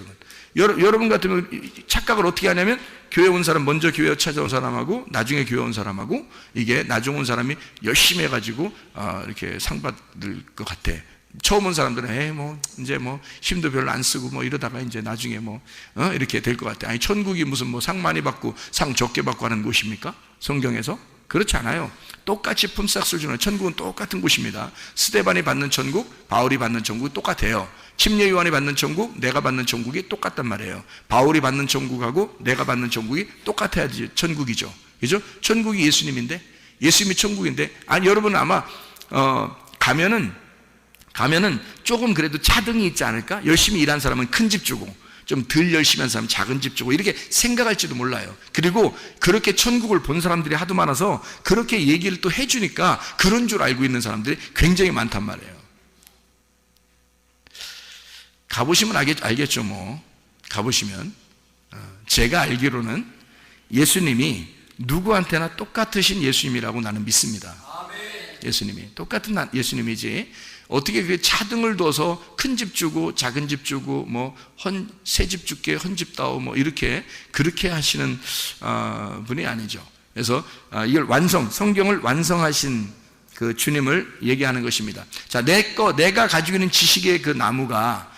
여러분 같으면 착각을 어떻게 하냐면 교회 온 사람, 먼저 교회 찾아온 사람하고 나중에 교회 온 사람하고, 이게 나중 온 사람이 열심히 해가지고 이렇게 상 받을 것 같아. 처음 온 사람들은 이제 힘도 별로 안 쓰고 이러다가 이제 나중에 이렇게 될 것 같아. 아니, 천국이 무슨 상 많이 받고 상 적게 받고 하는 곳입니까? 성경에서? 그렇지 않아요. 똑같이 품삯을 주는, 천국은 똑같은 곳입니다. 스데반이 받는 천국, 바울이 받는 천국이 똑같아요. 침례 요한이 받는 천국, 내가 받는 천국이 똑같단 말이에요. 바울이 받는 천국하고 내가 받는 천국이 똑같아야지 천국이죠. 그죠? 천국이 예수님인데, 예수님이 천국인데, 아니 여러분은 아마 가면은 조금 그래도 차등이 있지 않을까? 열심히 일한 사람은 큰 집 주고, 좀 덜 열심히 한 사람은 작은 집 주고, 이렇게 생각할지도 몰라요. 그리고 그렇게 천국을 본 사람들이 하도 많아서 그렇게 얘기를 또 해주니까 그런 줄 알고 있는 사람들이 굉장히 많단 말이에요. 가보시면 알겠죠, 뭐. 가보시면. 제가 알기로는 예수님이 누구한테나 똑같으신 예수님이라고 나는 믿습니다. 예수님이 똑같은 예수님이지, 어떻게 그 차등을 둬서 큰 집 주고 작은 집 주고 뭐 새 집 줄게 헌 집 다오 뭐 이렇게 그렇게 하시는 분이 아니죠. 그래서 이걸 성경을 완성하신 그 주님을 얘기하는 것입니다. 자, 내가 가지고 있는 지식의 그 나무가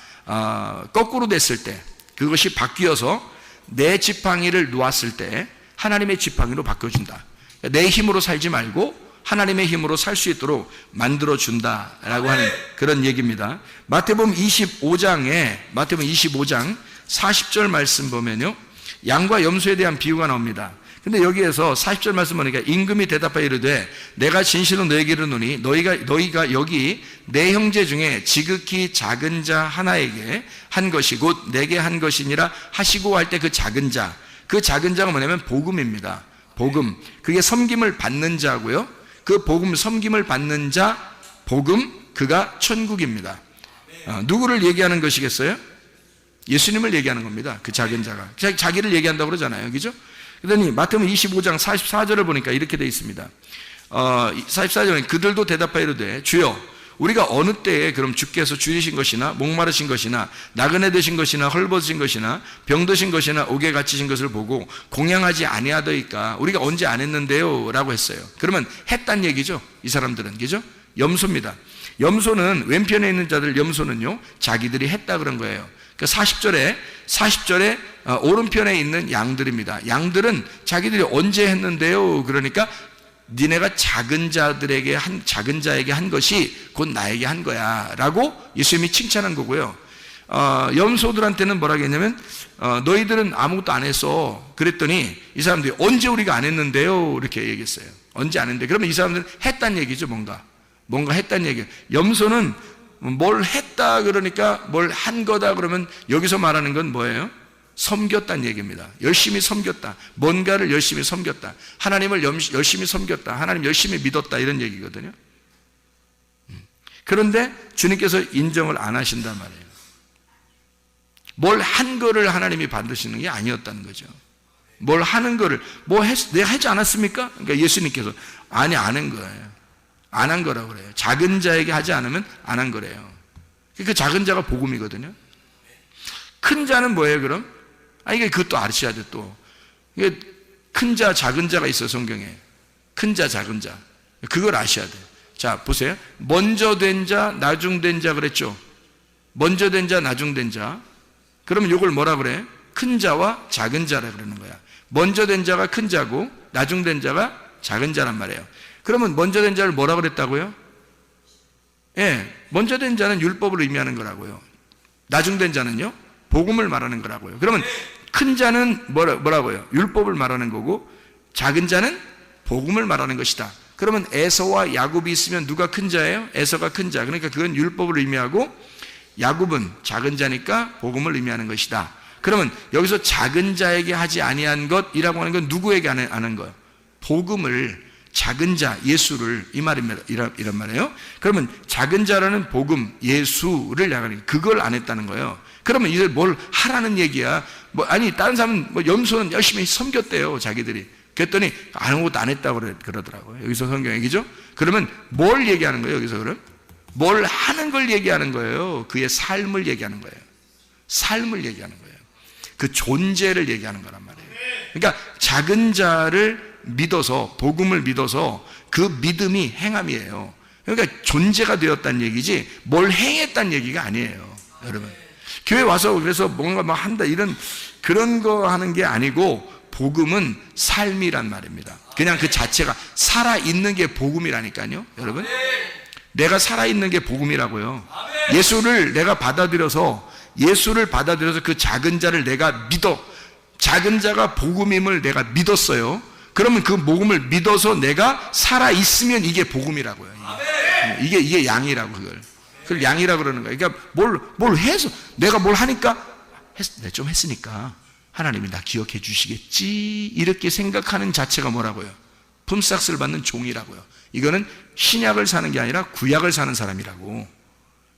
거꾸로 됐을 때, 그것이 바뀌어서 내 지팡이를 놓았을 때 하나님의 지팡이로 바꿔준다. 내 힘으로 살지 말고 하나님의 힘으로 살 수 있도록 만들어준다라고 하는 그런 얘기입니다. 마태복음 25장 40절 말씀 보면요, 양과 염소에 대한 비유가 나옵니다. 근데 여기에서 40절 말씀 보니까 임금이 대답하여 이르되 내가 진실로 너에게 이르노니 너희가 여기 내 형제 중에 지극히 작은 자 하나에게 한 것이 곧 내게 한 것이니라 하시고 할 때 그 작은 자가 뭐냐면 복음입니다. 복음. 그게 섬김을 받는 자고요. 그 복음, 섬김을 받는 자, 복음, 그가 천국입니다. 누구를 얘기하는 것이겠어요? 예수님을 얘기하는 겁니다. 그 작은 자가. 자기를 얘기한다고 그러잖아요. 그죠? 그러더니 마태복음 25장 44절을 보니까 이렇게 되어 있습니다. 44절에 그들도 대답하여 이르되 주여 우리가 어느 때에 그럼 주께서 줄이신 것이나 목마르신 것이나 나그네 되신 것이나 헐벗으신 것이나 병드신 것이나 옥에 갇히신 것을 보고 공양하지 아니하더이까 우리가 언제 안 했는데요? 라고 했어요. 그러면 했단 얘기죠. 이 사람들은. 그죠? 염소입니다. 염소는 왼편에 있는 자들, 염소는요 자기들이 했다 그런 거예요. 40절에 오른편에 있는 양들입니다. 양들은 자기들이 언제 했는데요? 그러니까 니네가 작은 자에게 한 것이 곧 나에게 한 거야 라고 예수님이 칭찬한 거고요. 염소들한테는 뭐라고 했냐면 너희들은 아무것도 안 했어. 그랬더니 이 사람들이 언제 우리가 안 했는데요? 이렇게 얘기했어요. 언제 안 했는데. 그러면 이 사람들은 했단 얘기죠. 뭔가 했단 얘기예요. 염소는 뭘 했다 그러니까 뭘 한 거다 그러면 여기서 말하는 건 뭐예요? 섬겼다는 얘기입니다. 열심히 섬겼다. 뭔가를 열심히 섬겼다. 하나님을 열심히 섬겼다. 하나님 열심히 믿었다. 이런 얘기거든요. 그런데 주님께서 인정을 안 하신단 말이에요. 뭘 한 거를 하나님이 받으시는 게 아니었다는 거죠. 뭘 하는 거를 내가 하지 않았습니까? 그러니까 예수님께서 아니 안 한 거예요. 안 한 거라고 그래요. 작은 자에게 하지 않으면 안 한 거래요. 그 작은 자가 복음이거든요. 큰 자는 뭐예요 그럼? 이게 그것도 아셔야 돼 또. 이게 큰 자, 작은 자가 있어요 성경에. 큰 자, 작은 자. 그걸 아셔야 돼. 자 보세요. 먼저 된 자, 나중된 자 그랬죠. 먼저 된 자, 나중된 자. 그러면 이걸 뭐라 그래? 큰 자와 작은 자라 그러는 거야. 먼저 된 자가 큰 자고 나중된 자가 작은 자란 말이에요. 그러면 먼저 된 자를 뭐라 그랬다고요? 먼저 된 자는 율법을 의미하는 거라고요. 나중된 자는요? 복음을 말하는 거라고요. 그러면 큰 자는 뭐라고요? 율법을 말하는 거고 작은 자는 복음을 말하는 것이다. 그러면 에서와 야곱이 있으면 누가 큰 자예요? 에서가 큰 자. 그러니까 그건 율법을 의미하고 야곱은 작은 자니까 복음을 의미하는 것이다. 그러면 여기서 작은 자에게 하지 아니한 것이라고 하는 건 누구에게 하는 거예요? 복음을, 작은 자, 예수를, 이 말입니다. 이런 말이에요. 그러면 작은 자라는 복음, 예수를 나가는 그걸 안 했다는 거예요. 그러면 이제 뭘 하라는 얘기야? 다른 사람은 염소는 열심히 섬겼대요, 자기들이. 그랬더니 아무것도 안 했다고 그러더라고요. 여기서 성경 얘기죠? 그러면 뭘 얘기하는 거예요, 여기서 그럼? 뭘 하는 걸 얘기하는 거예요. 그의 삶을 얘기하는 거예요. 삶을 얘기하는 거예요. 그 존재를 얘기하는 거란 말이에요. 그러니까 작은 자를 믿어서, 복음을 믿어서 그 믿음이 행함이에요. 그러니까 존재가 되었다는 얘기지 뭘 행했다는 얘기가 아니에요, 여러분. 교회 와서 그래서 뭔가 막 한다 그런 거 하는 게 아니고 복음은 삶이란 말입니다. 그냥 그 자체가 살아있는 게 복음이라니까요. 여러분, 내가 살아있는 게 복음이라고요. 예수를 내가 받아들여서 그 작은 자를 내가 믿어, 작은 자가 복음임을 내가 믿었어요. 그러면 그 복음을 믿어서 내가 살아있으면 이게 복음이라고요. 이게 양이라고, 그걸 양이라고 그러는 거예요. 그러니까 뭘 해서, 내가 뭘 하니까, 내가 좀 했으니까 하나님이 나 기억해 주시겠지, 이렇게 생각하는 자체가 뭐라고요? 품삯을 받는 종이라고요. 이거는 신약을 사는 게 아니라 구약을 사는 사람이라고.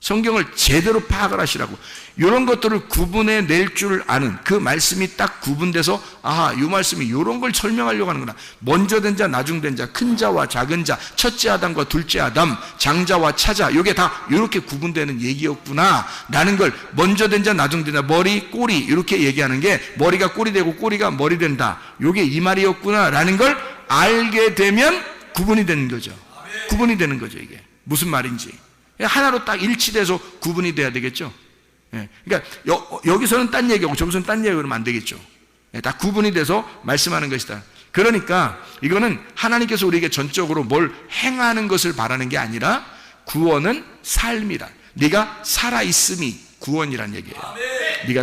성경을 제대로 파악을 하시라고. 이런 것들을 구분해 낼 줄 아는, 그 말씀이 딱 구분돼서 아하, 이 말씀이 이런 걸 설명하려고 하는구나. 먼저 된 자, 나중 된 자, 큰 자와 작은 자, 첫째 아담과 둘째 아담, 장자와 차자, 이게 다 이렇게 구분되는 얘기였구나 라는 걸, 먼저 된 자, 나중 된 자, 머리, 꼬리 이렇게 얘기하는 게 머리가 꼬리 되고 꼬리가 머리 된다, 이게 이 말이었구나 라는 걸 알게 되면 구분이 되는 거죠. 구분이 되는 거죠. 이게 무슨 말인지 하나로 딱 일치돼서 구분이 돼야 되겠죠. 그러니까 여기서는 딴 얘기하고 저기서는 딴 얘기하고 그러면 안 되겠죠. 다 구분이 돼서 말씀하는 것이다. 그러니까 이거는 하나님께서 우리에게 전적으로 뭘 행하는 것을 바라는 게 아니라 구원은 삶이라. 네가 살아있음이 구원이란 얘기예요. 네가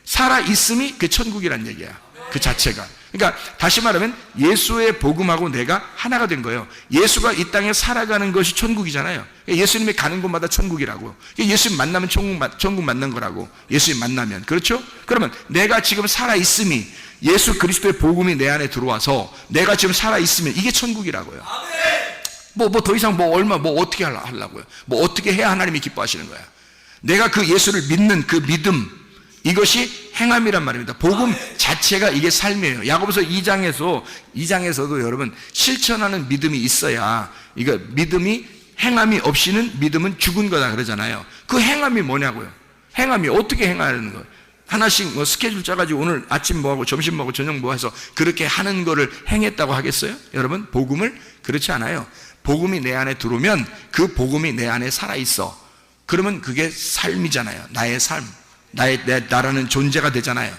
살아있음이 그 천국이란 얘기야. 그 자체가. 그러니까 다시 말하면 예수의 복음하고 내가 하나가 된 거예요. 예수가 이 땅에 살아가는 것이 천국이잖아요. 예수님이 가는 곳마다 천국이라고. 예수님 만나면 천국 만난 거라고. 예수님 만나면. 그렇죠? 그러면 내가 지금 살아있음이, 예수 그리스도의 복음이 내 안에 들어와서 내가 지금 살아있으면 이게 천국이라고요. 더 이상 어떻게 하려고요? 어떻게 해야 하나님이 기뻐하시는 거야? 내가 그 예수를 믿는 그 믿음, 이것이 행함이란 말입니다. 복음 자체가 이게 삶이에요. 야고보서 2장에서도 여러분 실천하는 믿음이 있어야, 이거 믿음이, 행함이 없이는 믿음은 죽은 거다 그러잖아요. 그 행함이 뭐냐고요? 행함이 어떻게 행하는 거예요? 하나씩 스케줄 짜가지고 오늘 아침 뭐하고 점심 뭐하고 저녁 뭐 해서 그렇게 하는 거를 행했다고 하겠어요? 여러분, 복음을 그렇지 않아요. 복음이 내 안에 들어오면 그 복음이 내 안에 살아있어. 그러면 그게 삶이잖아요. 나의 삶, 나라는 존재가 되잖아요.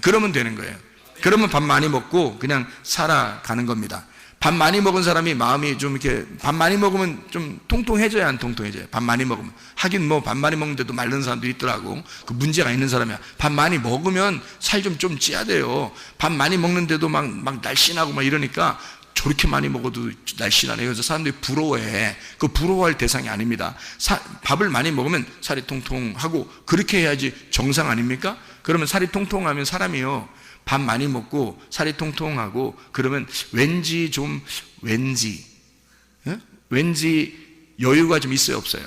그러면 되는 거예요. 그러면 밥 많이 먹고 그냥 살아가는 겁니다. 밥 많이 먹은 사람이 마음이 좀 이렇게, 밥 많이 먹으면 좀 통통해져야 안 통통해져요? 밥 많이 먹으면. 하긴 밥 많이 먹는데도 마른 사람도 있더라고. 그 문제가 있는 사람이야. 밥 많이 먹으면 살 좀 찌야 돼요. 밥 많이 먹는데도 막 날씬하고 막 이러니까 저렇게 많이 먹어도 날씬하네. 그래서 사람들이 부러워해. 그 부러워할 대상이 아닙니다. 밥을 많이 먹으면 살이 통통하고 그렇게 해야지 정상 아닙니까? 그러면 살이 통통하면 사람이요, 밥 많이 먹고 살이 통통하고 그러면 왠지 여유가 좀 있어요, 없어요?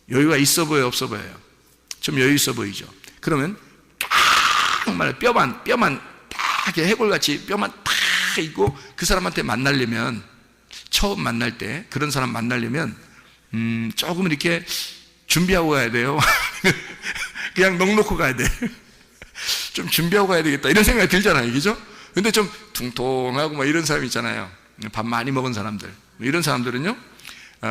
여유가 있어 보여요, 없어 보여요? 좀 여유 있어 보이죠? 그러면 정말 뼈만 딱 해골같이 뼈만 딱 있고, 그 사람한테 만나려면, 처음 만날 때 그런 사람 만나려면 조금 이렇게 준비하고 가야 돼요. 그냥 넉넉히 가야 돼. 좀 준비하고 가야 되겠다 이런 생각이 들잖아요, 그죠? 근데 좀 퉁퉁하고 막 이런 사람 있잖아요. 밥 많이 먹은 사람들, 이런 사람들은요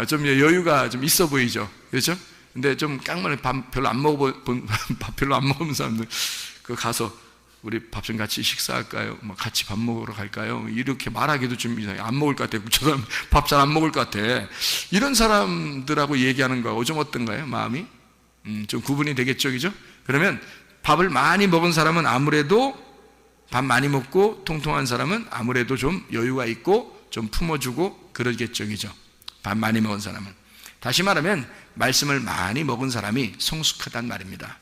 좀 여유가 좀 있어 보이죠, 그렇죠? 근데 좀 깡만에 밥 별로 안 먹은 사람들 그 가서 우리 밥 좀 같이 식사할까요? 같이 밥 먹으러 갈까요? 이렇게 말하기도 좀 이상해. 안 먹을 것 같아. 저 사람 밥 잘 안 먹을 것 같아. 이런 사람들하고 얘기하는 거하고 좀 어떤가요? 마음이? 좀 구분이 되겠죠, 그죠? 그러면 밥을 많이 먹은 사람은 아무래도, 밥 많이 먹고 통통한 사람은 아무래도 좀 여유가 있고 좀 품어주고 그러겠죠, 그죠? 밥 많이 먹은 사람은. 다시 말하면 말씀을 많이 먹은 사람이 성숙하단 말입니다.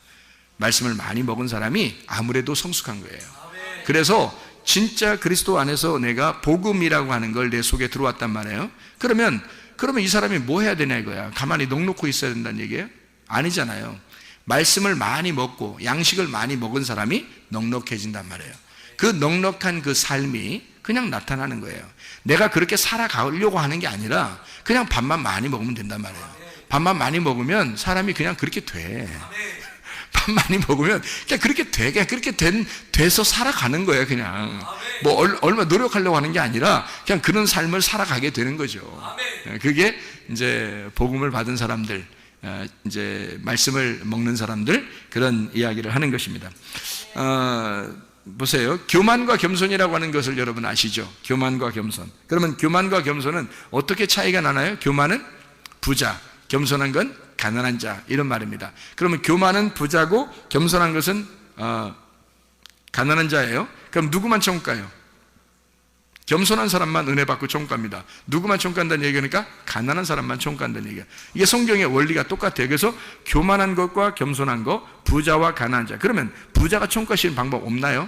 말씀을 많이 먹은 사람이 아무래도 성숙한 거예요. 그래서 진짜 그리스도 안에서 내가 복음이라고 하는 걸 내 속에 들어왔단 말이에요. 그러면 이 사람이 뭐 해야 되냐 이거야. 가만히 넋놓고 있어야 된다는 얘기예요? 아니잖아요. 말씀을 많이 먹고 양식을 많이 먹은 사람이 넉넉해진단 말이에요. 그 넉넉한 그 삶이 그냥 나타나는 거예요. 내가 그렇게 살아가려고 하는 게 아니라 그냥 밥만 많이 먹으면 된단 말이에요. 밥만 많이 먹으면 사람이 그냥 그렇게 돼. 밥 많이 먹으면 그냥 그렇게 돼. 그냥 그렇게 돼서 살아가는 거예요. 그냥 얼마 노력하려고 하는 게 아니라 그냥 그런 삶을 살아가게 되는 거죠. 그게 이제 복음을 받은 사람들, 이제 말씀을 먹는 사람들, 그런 이야기를 하는 것입니다. 보세요. 교만과 겸손이라고 하는 것을 여러분 아시죠? 교만과 겸손. 그러면 교만과 겸손은 어떻게 차이가 나나요? 교만은 부자, 겸손한 건 가난한 자, 이런 말입니다. 그러면 교만은 부자고 겸손한 것은 가난한 자예요. 그럼 누구만 천국 가요? 겸손한 사람만 은혜 받고 천국 갑니다. 누구만 천국 간다는 얘기니까 가난한 사람만 천국 간다는 얘기예요. 이게 성경의 원리가 똑같아요. 그래서 교만한 것과 겸손한 것, 부자와 가난한 자. 그러면 부자가 천국 가시는 방법 없나요?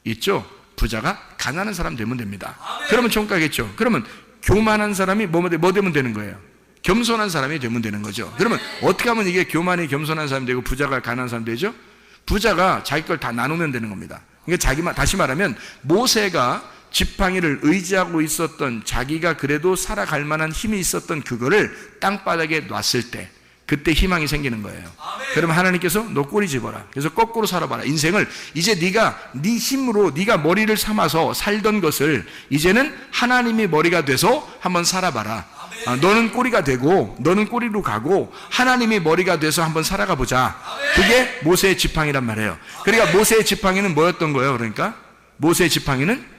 있죠. 부자가 가난한 사람 되면 됩니다. 그러면 천국 가겠죠. 그러면 교만한 사람이 뭐 되면 되는 거예요? 겸손한 사람이 되면 되는 거죠. 그러면 어떻게 하면 이게 교만이 겸손한 사람이 되고 부자가 가난한 사람이 되죠? 부자가 자기 걸 다 나누면 되는 겁니다. 그러니까 다시 말하면 모세가 지팡이를 의지하고 있었던, 자기가 그래도 살아갈 만한 힘이 있었던 그거를 땅바닥에 놨을 때 그때 희망이 생기는 거예요. 그러면 하나님께서 너 꼬리 집어라. 그래서 거꾸로 살아봐라. 인생을 이제 네가 네 힘으로 네가 머리를 삼아서 살던 것을 이제는 하나님이 머리가 돼서 한번 살아봐라. 너는 꼬리가 되고 너는 꼬리로 가고 하나님이 머리가 돼서 한번 살아가 보자. 그게 모세의 지팡이란 말이에요. 그러니까 모세의 지팡이는 뭐였던 거예요? 그러니까 모세의 지팡이는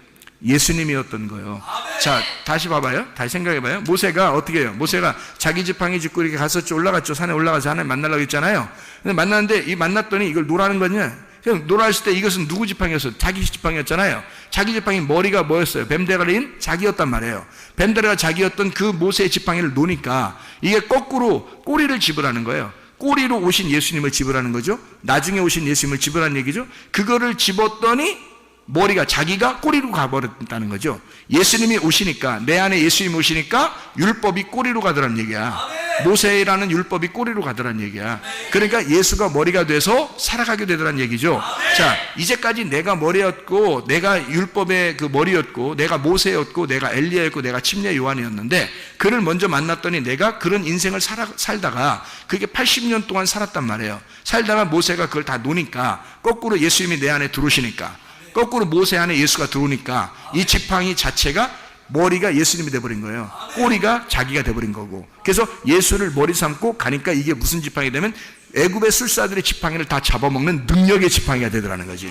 예수님이었던 거예요. 자, 다시 봐봐요. 다시 생각해봐요. 모세가 어떻게 해요? 모세가 자기 지팡이 짚고 이렇게 갔었죠. 올라갔죠. 산에 올라가서 하나님 만나려고 했잖아요. 근데 만났는데 만났더니 이걸 노라는 거냐? 그냥 노라 했을 때 이것은 누구 지팡이였어요? 자기 지팡이였잖아요. 자기 지팡이 머리가 뭐였어요? 뱀대가리인 자기였단 말이에요. 뱀대가리가 자기였던 그 모세의 지팡이를 놓으니까 이게 거꾸로 꼬리를 집으라는 거예요. 꼬리로 오신 예수님을 집으라는 거죠. 나중에 오신 예수님을 집으라는 얘기죠. 그거를 집었더니 머리가 자기가 꼬리로 가버렸다는 거죠. 예수님이 오시니까, 내 안에 예수님이 오시니까 율법이 꼬리로 가더라는 얘기야. 모세라는 율법이 꼬리로 가더라는 얘기야. 그러니까 예수가 머리가 돼서 살아가게 되더라는 얘기죠. 자, 이제까지 내가 머리였고, 내가 율법의 그 머리였고, 내가 모세였고, 내가 엘리야였고, 내가 침례 요한이었는데 그를 먼저 만났더니 내가 그런 인생을 살다가 그게 80년 동안 살았단 말이에요. 살다가 모세가 그걸 다 노니까 거꾸로 예수님이 내 안에 들어오시니까, 거꾸로 모세 안에 예수가 들어오니까 이 지팡이 자체가 머리가 예수님이 돼버린 거예요. 꼬리가 자기가 돼버린 거고. 그래서 예수를 머리 삼고 가니까 이게 무슨 지팡이 되면 애굽의 술사들의 지팡이를 다 잡아먹는 능력의 지팡이가 되더라는 거지.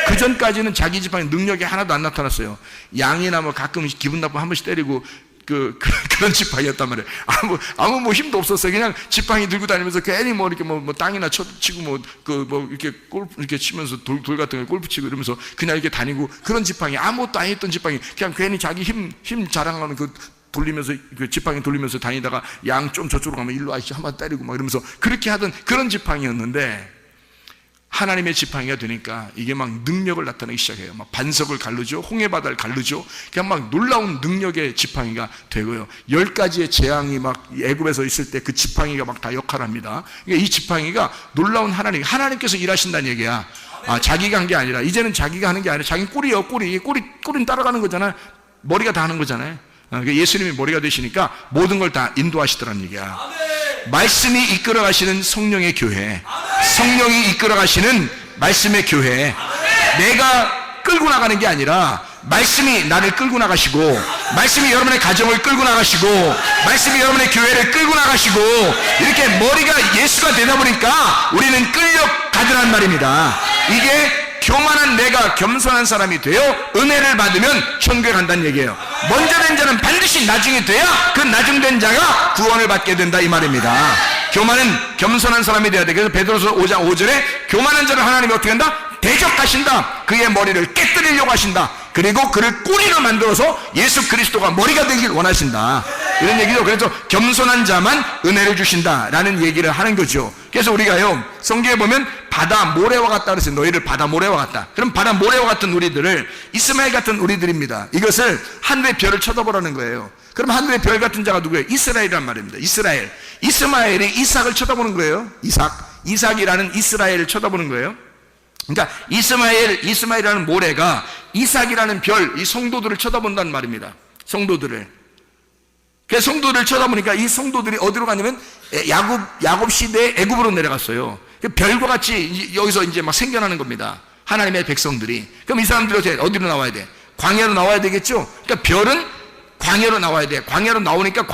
그 전까지는 자기 지팡이 능력이 하나도 안 나타났어요. 양이나 뭐 가끔 기분 나쁘면 한 번씩 때리고 그런 지팡이였단 말이에요. 아무 뭐 힘도 없었어요. 그냥 지팡이 들고 다니면서 괜히 뭐 이렇게 뭐 땅이나 치고 이렇게 골프 이렇게 치면서 돌 같은 거 골프 치고 이러면서 그냥 이렇게 다니고 그런 지팡이, 아무것도 안 했던 지팡이, 그냥 괜히 자기 힘 자랑하는 돌리면서 그 지팡이 돌리면서 다니다가 양 좀 저쪽으로 가면 일로 아저씨 한번 때리고 막 이러면서 그렇게 하던 그런 지팡이였는데 하나님의 지팡이가 되니까 이게 막 능력을 나타내기 시작해요. 막 반석을 가르죠. 홍해바다를 가르죠. 그냥 막 놀라운 능력의 지팡이가 되고요. 10가지의 재앙이 막 애굽에서 있을 때 그 지팡이가 막 다 역할합니다. 그러니까 이 지팡이가 놀라운 하나님께서 일하신다는 얘기야. 자기가 한 게 아니라, 이제는 자기가 하는 게 아니라 자기는 꼬리예요. 꼬리는 따라가는 거잖아요. 머리가 다 하는 거잖아요. 예수님이 머리가 되시니까 모든 걸 다 인도하시더라는 얘기야. 말씀이 이끌어가시는 성령의 교회, 성령이 이끌어가시는 말씀의 교회, 내가 끌고 나가는 게 아니라 말씀이 나를 끌고 나가시고, 말씀이 여러분의 가정을 끌고 나가시고, 말씀이 여러분의 교회를 끌고 나가시고, 이렇게 머리가 예수가 되다 보니까 우리는 끌려가더란 말입니다. 이게 교만한 내가 겸손한 사람이 되어 은혜를 받으면 천국에 간다는 얘기예요. 먼저 된 자는 반드시 나중에 돼야 그 나중된 자가 구원을 받게 된다, 이 말입니다. 교만은 겸손한 사람이 되어야 돼. 그래서 베드로서 5장 5절에 교만한 자를 하나님이 어떻게 한다? 대적하신다. 그의 머리를 깨뜨리려고 하신다. 그리고 그를 꼬리로 만들어서 예수 그리스도가 머리가 되길 원하신다, 이런 얘기죠. 그래서 겸손한 자만 은혜를 주신다라는 얘기를 하는 거죠. 그래서 우리가요, 성경에 보면 바다 모래와 같다 그랬어요. 너희를 바다 모래와 같다. 그럼 바다 모래와 같은 우리들을 이스마엘 같은 우리들입니다. 이것을 하늘의 별을 쳐다보라는 거예요. 그럼 하늘의 별 같은 자가 누구예요? 이스라엘이란 말입니다. 이스라엘. 이스마엘이 이삭을 쳐다보는 거예요. 이삭이라는 이스라엘을 쳐다보는 거예요. 그러니까 이스마엘이라는 모래가 이삭이라는 별, 이 성도들을 쳐다본다는 말입니다. 성도들을. 그래서 성도들을 쳐다보니까 이 성도들이 어디로 가냐면 야곱 시대에 애굽으로 내려갔어요. 별과 같이 여기서 이제 막 생겨나는 겁니다. 하나님의 백성들이. 그럼 이 사람들이 어디로 나와야 돼? 광야로 나와야 되겠죠? 그러니까 별은 광야로 나와야 돼. 광야 나오니까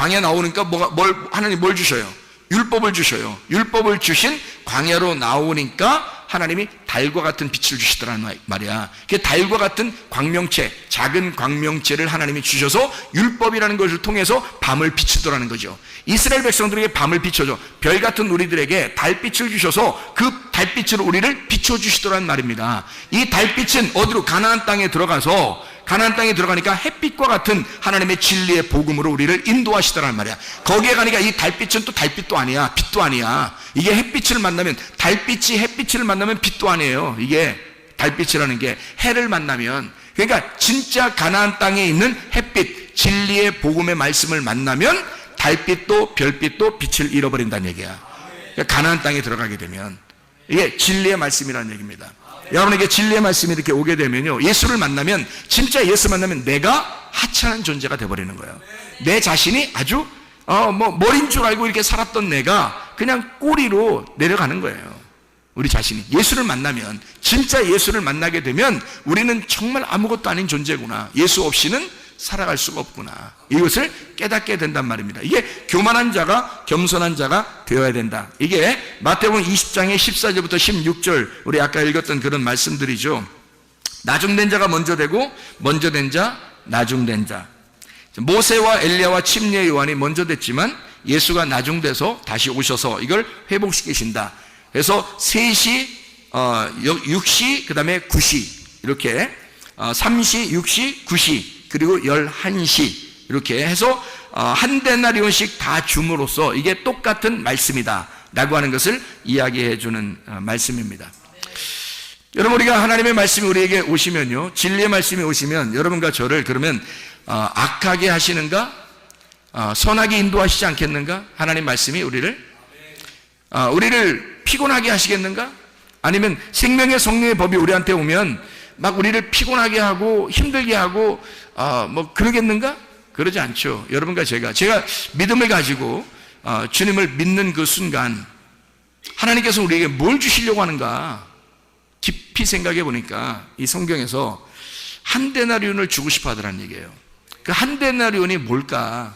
하나님 뭘 주셔요? 율법을 주셔요. 율법을 주신 광야로 나오니까 하나님이 달과 같은 빛을 주시더란 말이야. 그 달과 같은 광명체, 작은 광명체를 하나님이 주셔서 율법이라는 것을 통해서 밤을 비추더라는 거죠. 이스라엘 백성들에게 밤을 비춰줘. 별 같은 우리들에게 달빛을 주셔서 그 달빛으로 우리를 비춰주시더란 말입니다. 이 달빛은 어디로? 가나안 땅에 들어가서, 가나안 땅에 들어가니까 햇빛과 같은 하나님의 진리의 복음으로 우리를 인도하시더란 말이야. 거기에 가니까 이 달빛은 또 달빛도 아니야, 빛도 아니야. 이게 햇빛을 만나면, 달빛이 햇빛을 만나면 빛도 아니에요. 이게 달빛이라는 게 해를 만나면, 그러니까 진짜 가나안 땅에 있는 햇빛, 진리의 복음의 말씀을 만나면 달빛도 별빛도 빛을 잃어버린다는 얘기야. 그러니까 가나안 땅에 들어가게 되면 이게 진리의 말씀이라는 얘기입니다. 여러분에게 진리의 말씀이 이렇게 오게 되면요, 예수를 만나면, 진짜 예수 만나면 내가 하찮은 존재가 돼버리는 거예요. 내 자신이 아주 머리인 줄 알고 이렇게 살았던 내가 그냥 꼬리로 내려가는 거예요. 우리 자신이 예수를 만나면, 진짜 예수를 만나게 되면 우리는 정말 아무것도 아닌 존재구나, 예수 없이는 살아갈 수가 없구나, 이것을 깨닫게 된단 말입니다. 이게 교만한 자가 겸손한 자가 되어야 된다. 이게 마태복음 20장의 14절부터 16절, 우리 아까 읽었던 그런 말씀들이죠. 나중된 자가 먼저 되고, 먼저 된 자, 나중된 자. 모세와 엘리야와 침례 요한이 먼저 됐지만 예수가 나중돼서 다시 오셔서 이걸 회복시키신다. 그래서 3시, 6시, 그 다음에 9시, 이렇게 3시, 6시, 9시, 그리고 11시, 이렇게 해서 한 데나리온씩 다 줌으로써 이게 똑같은 말씀이다 라고 하는 것을 이야기해 주는 말씀입니다. 여러분, 우리가 하나님의 말씀이 우리에게 오시면요, 진리의 말씀이 오시면 여러분과 저를 그러면 악하게 하시는가, 선하게 인도하시지 않겠는가? 하나님 말씀이 우리를 피곤하게 하시겠는가? 아니면 생명의 성령의 법이 우리한테 오면 막 우리를 피곤하게 하고 힘들게 하고 그러겠는가? 그러지 않죠. 여러분과 제가 믿음을 가지고 주님을 믿는 그 순간 하나님께서 우리에게 뭘 주시려고 하는가 깊이 생각해 보니까 이 성경에서 한 데나리온을 주고 싶어 하더란 얘기예요. 그 한 데나리온이 뭘까?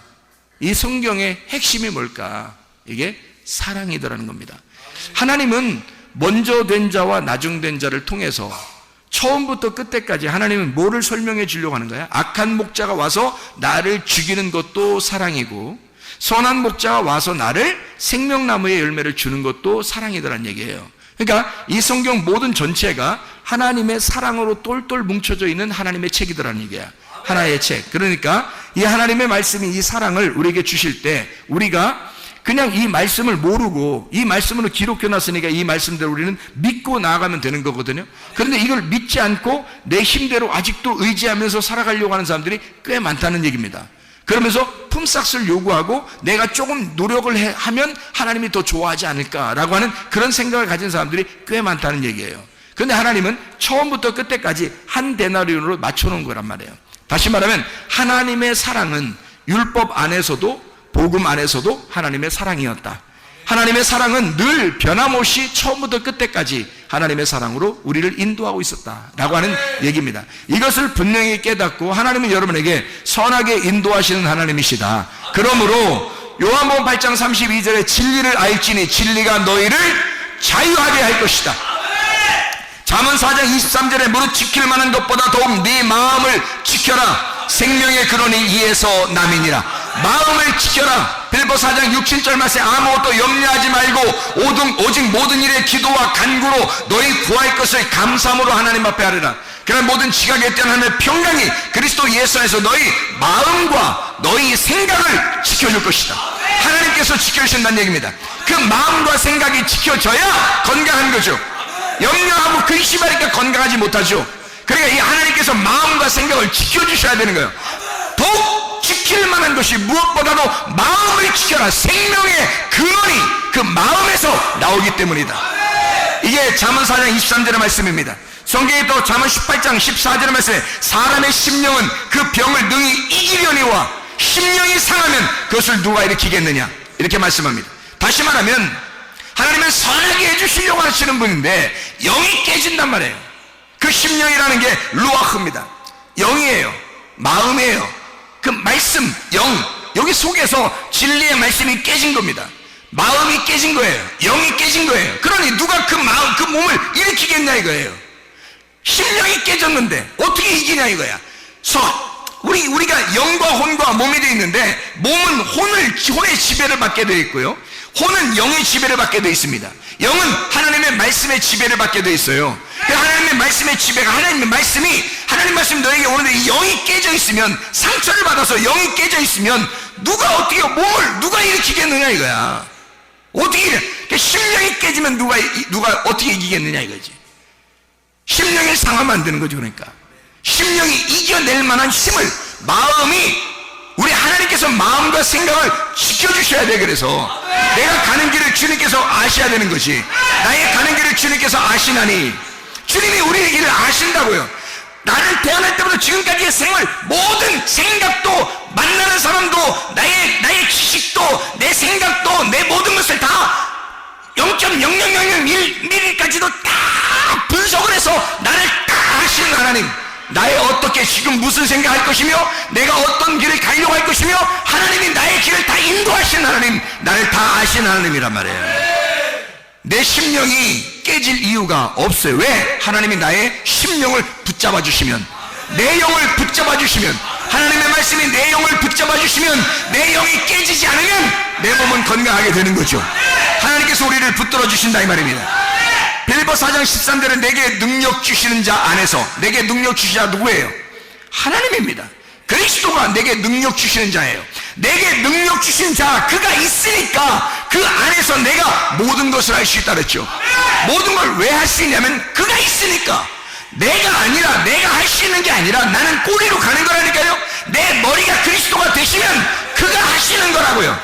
이 성경의 핵심이 뭘까? 이게 사랑이더라는 겁니다. 하나님은 먼저 된 자와 나중된 자를 통해서 처음부터 끝때까지 하나님은 뭐를 설명해 주려고 하는 거야? 악한 목자가 와서 나를 죽이는 것도 사랑이고, 선한 목자가 와서 나를 생명나무의 열매를 주는 것도 사랑이더란 얘기예요. 그러니까 이 성경 모든 전체가 하나님의 사랑으로 똘똘 뭉쳐져 있는 하나님의 책이더라는 얘기야. 하나의 책. 그러니까 이 하나님의 말씀이 이 사랑을 우리에게 주실 때 우리가 그냥 이 말씀을 모르고 이 말씀으로 기록해 놨으니까 이 말씀대로 우리는 믿고 나아가면 되는 거거든요. 그런데 이걸 믿지 않고 내 힘대로 아직도 의지하면서 살아가려고 하는 사람들이 꽤 많다는 얘기입니다. 그러면서 품삯을 요구하고 내가 조금 노력을 하면 하나님이 더 좋아하지 않을까라고 하는 그런 생각을 가진 사람들이 꽤 많다는 얘기예요. 그런데 하나님은 처음부터 끝까지 한 데나리온으로 맞춰놓은 거란 말이에요. 다시 말하면 하나님의 사랑은 율법 안에서도 복음 안에서도 하나님의 사랑이었다. 하나님의 사랑은 늘 변함없이 처음부터 끝까지 하나님의 사랑으로 우리를 인도하고 있었다라고 하는 얘기입니다. 이것을 분명히 깨닫고 하나님은 여러분에게 선하게 인도하시는 하나님이시다. 그러므로 요한복음 8장 32절에 진리를 알지니 진리가 너희를 자유하게 할 것이다. 잠언 4장 23절에 무릇 지킬 만한 것보다 더욱 네 마음을 지켜라. 생명의 근원이 이에서 남이니라. 마음을 지켜라. 빌보 4장 6, 7절 말씀에 아무것도 염려하지 말고 오직 모든 일에 기도와 간구로 너희 구할 것을 감사함으로 하나님 앞에 하리라. 그런 모든 지각에 대한 하나님의 평강이 그리스도 예수 안에서 너희 마음과 너희 생각을 지켜줄 것이다. 하나님께서 지켜주신다는 얘기입니다. 그 마음과 생각이 지켜져야 건강한 거죠. 염려하고 근심하니까 건강하지 못하죠. 그러니까 이 하나님께서 마음과 생각을 지켜주셔야 되는 거예요. 더욱 지킬 만한 것이 무엇보다도 마음을 지켜라. 생명의 근원이 그 마음에서 나오기 때문이다. 이게 잠언 4장 23절의 말씀입니다. 성경에 또 잠언 18장 14절의 말씀에 사람의 심령은 그 병을 능히 이기려니와 심령이 상하면 그것을 누가 일으키겠느냐, 이렇게 말씀합니다. 다시 말하면 하나님은 선하게 해주시려고 하시는 분인데 영이 깨진단 말이에요. 그 심령이라는 게 루아흐입니다. 영이에요. 마음이에요. 그 말씀, 영, 여기 속에서 진리의 말씀이 깨진 겁니다. 마음이 깨진 거예요. 영이 깨진 거예요. 그러니 누가 그 마음, 그 몸을 이기겠냐 이거예요. 심령이 깨졌는데 어떻게 이기냐 이거야. 우리가 영과 혼과 몸이 되어 있는데, 몸은 혼의 지배를 받게 되어 있고요, 혼은 영의 지배를 받게 되어 있습니다. 영은 하나님의 말씀의 지배를 받게 되어 있어요. 하나님의 말씀의 지배가, 하나님 말씀이 너에게 오는데 이 영이 깨져 있으면, 상처를 받아서 영이 깨져 있으면 몸을 누가 일으키겠느냐 이거야. 어떻게 심령이 깨지면 누가 어떻게 이기겠느냐 이거지. 심령이 상하면 안 되는 거죠. 그러니까 심령이 이겨낼 만한 힘을, 마음이, 우리 하나님께서 마음과 생각을 지켜주셔야 돼. 그래서 내가 가는 길을 주님께서 아셔야 되는 거지. 나의 가는 길을 주님께서 아시나니, 주님이 우리의 길을 아신다고요. 나는 태어날 때부터 지금까지의 생활, 모든 생각도, 만나는 사람도, 나의 지식도, 내 생각도, 내 모든 것을 다 0.0001mm까지도 다 분석을 해서 나를 다 아시는 하나님, 나의 어떻게 지금 무슨 생각할 것이며 내가 어떤 길을 가려고 할 것이며, 하나님이 나의 길을 다 인도하시는 하나님, 나를 다 아시는 하나님이란 말이에요. 내 심령이 깨질 이유가 없어요. 왜? 하나님이 나의 심령을 붙잡아 주시면, 내 영을 붙잡아 주시면, 하나님의 말씀이 내 영을 붙잡아 주시면, 내 영이 깨지지 않으면 내 몸은 건강하게 되는 거죠. 하나님께서 우리를 붙들어 주신다 이 말입니다. 빌립보 4장 13절에 내게 능력 주시는 자 안에서, 내게 능력 주시는 자 누구예요? 하나님입니다. 그리스도가 내게 능력 주시는 자예요. 내게 능력 주신 자, 그가 있으니까 그 안에서 내가 모든 것을 할 수 있다 그랬죠. 모든 걸 왜 할 수 있냐면 그가 있으니까. 내가 할 수 있는 게 아니라 나는 꼬리로 가는 거라니까요. 내 머리가 그리스도가 되시면 그가 하시는 거라고요.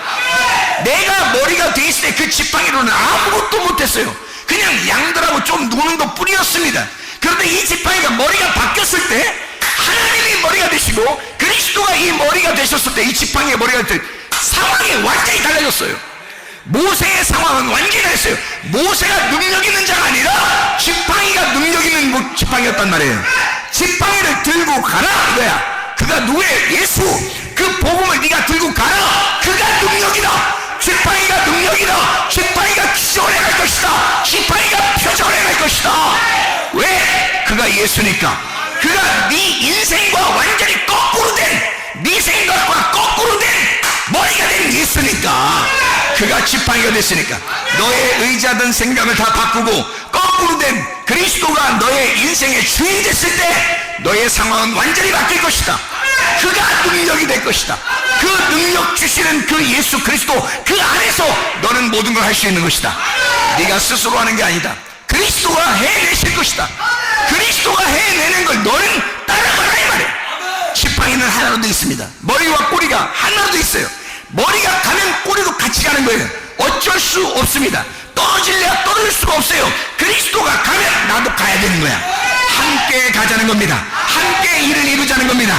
내가 머리가 돼 있을 때 그 지팡이로는 아무것도 못했어요. 그냥 양들하고 좀 노는 것 뿐이었습니다. 그런데 이 지팡이가 머리가 바뀌었을 때, 하나님이 머리가 되시고 그리스도가 이 머리가 되셨을 때, 이 지팡이의 머리가 될 때 상황이 완전히 달라졌어요. 모세의 상황은 완전히 달랐어요. 모세가 능력 있는 자가 아니라 지팡이가 능력 있는 지팡이였단 말이에요. 지팡이를 들고 가라 이거야. 그가 누구예요? 예수. 그 복음을 네가 들고 가라. 그가 능력이다. 지팡이가 능력이다. 지팡이가 기적을 행할 것이다. 지팡이가 표적을 행할 것이다. 왜? 그가 예수니까. 그가 네 인생과 완전히 거꾸로 된, 네 생각과 거꾸로 된 머리가 된 예수니까. 그가 지팡이가 됐으니까 너의 의지하던 생각을 다 바꾸고 거꾸로 된 그리스도가 너의 인생의 주인이 됐을 때 너의 상황은 완전히 바뀔 것이다. 그가 능력이 될 것이다. 그 능력 주시는 그 예수 그리스도, 그 안에서 너는 모든 걸 할 수 있는 것이다. 네가 스스로 하는 게 아니다. 그리스도가 해내실 것이다. 그리스도가 해내는 걸 너는 따라가라 이 말이에요. 지팡이는 하나로 되어 있습니다. 머리와 꼬리가 하나로 되어 있어요. 머리가 가면 꼬리도 같이 가는 거예요. 어쩔 수 없습니다. 떨어질래야 떨어질 수가 없어요. 그리스도가 가면 나도 가야 되는 거야. 함께 가자는 겁니다. 함께 일을 이루자는 겁니다.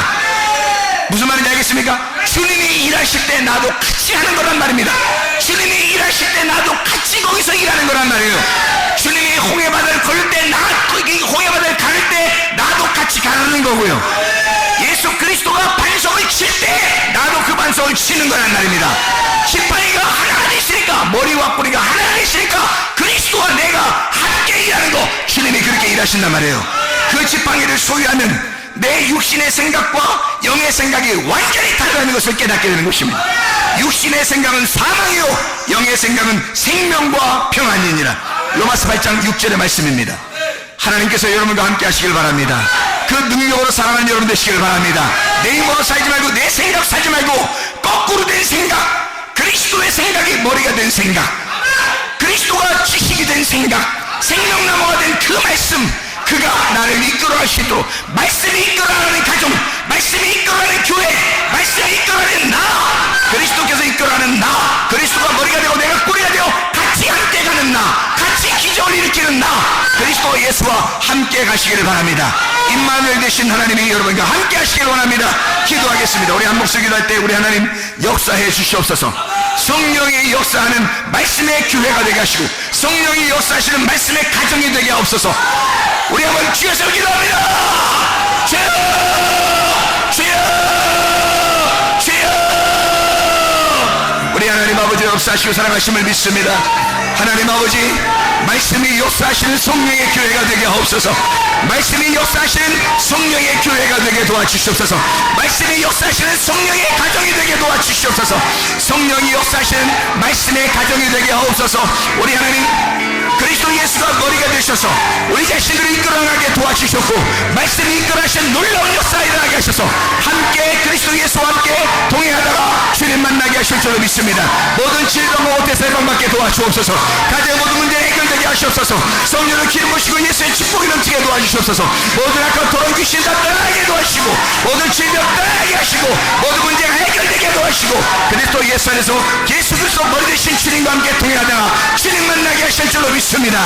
무슨 말인지 알겠습니까? 주님이 일하실 때 나도 같이 하는 거란 말입니다. 주님이 일하실 때 나도 같이 거기서 일하는 거란 말이에요. 주님이 홍해바다를 걸을 때, 홍해바다를 가를 때 나도 같이 가는 거고요. 예수 그리스도가 반석을 칠 때 나도 그 반석을 치는 거란 말입니다. 지팡이가 하나 안에 있으니까, 머리와 꼬리가 하나 안에 있으니까 그리스도와 내가 함께 일하는 거, 주님이 그렇게 일하신단 말이에요. 그 지팡이를 소유하면 내 육신의 생각과 영의 생각이 완전히 다르다는 것을 깨닫게 되는 것입니다. 육신의 생각은 사망이요 영의 생각은 생명과 평안이니라. 로마서 8장 6절의 말씀입니다. 하나님께서 여러분과 함께 하시길 바랍니다. 그 능력으로 살아가는 여러분 되시길 바랍니다. 내 힘으로 살지 말고, 내 생각 살지 말고, 거꾸로 된 생각, 그리스도의 생각이 머리가 된 생각, 그리스도가 지식이 된 생각, 생명나무가 된 그 말씀, 그가 나를 이끌어갈 수 있도록, 말씀이 이끌어가는 가정, 말씀이 이끌어가는 교회, 말씀이 이끌어가는 나, 그리스도께서 이끌어가는 나, 그리스도가 머리가 되고 내가 꼬리가 되어 같이 함께 가는 나, 같이 기적을 일으키는 나, 그리스도 예수와 함께 가시기를 바랍니다. 임마누엘 되신 하나님이 여러분과 함께 하시기를 원합니다. 기도하겠습니다. 우리 한 목소리 기도할 때 우리 하나님 역사해 주시옵소서. 성령이 역사하는 말씀의 교회가 되게 하시고, 성령이 역사하시는 말씀의 가정이 되게 하옵소서. 우리 한번 주여서 기도합니다. 주여, 주여, 주여. 우리 하나님 아버지 역사하시고 사랑하심을 믿습니다. 하나님 아버지, 말씀이 역사하시는 성령의 교회가 되게 하옵소서. 말씀이 역사하시는 성령의 교회가 되게 도와주시옵소서. 말씀이 역사하시는 성령의 가정이 되게 도와주시옵소서. 성령이 역사하시는 말씀의 가정이 되게 하옵소서. 우리 하나님 그리스도 예수가 머리가 되셔서 우리 자신들을 이끌어나가게 도와주셨고 말씀이 이끌어하신 놀라운 역사가 일어나게 하셔서 함께 그리스도 예수와 함께 동행하다가 주님 만나게 하실 줄로 믿습니다. 모든 질병과 어태서 해방받게 도와주옵소서. 가정의 모든 문제 해결되게 하시옵소서. 성령을 기름 부으시고 예수의 축복이 넘치게 도와주시옵소서. 모든 악한 더러운 귀신 다 떠나게 도와주시고 모든 질병 떠나게 하시고 모든 문제가 해결되게 도와주시고 그리스도 예수 안에서 예수 그리스도 머리 되신 주님과 함께 동행하다가 주님 만나게 하실 줄로 믿습니다.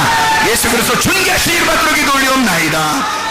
예수 그리스도 존귀하신 이름 받들어 기도 올리옵나이다.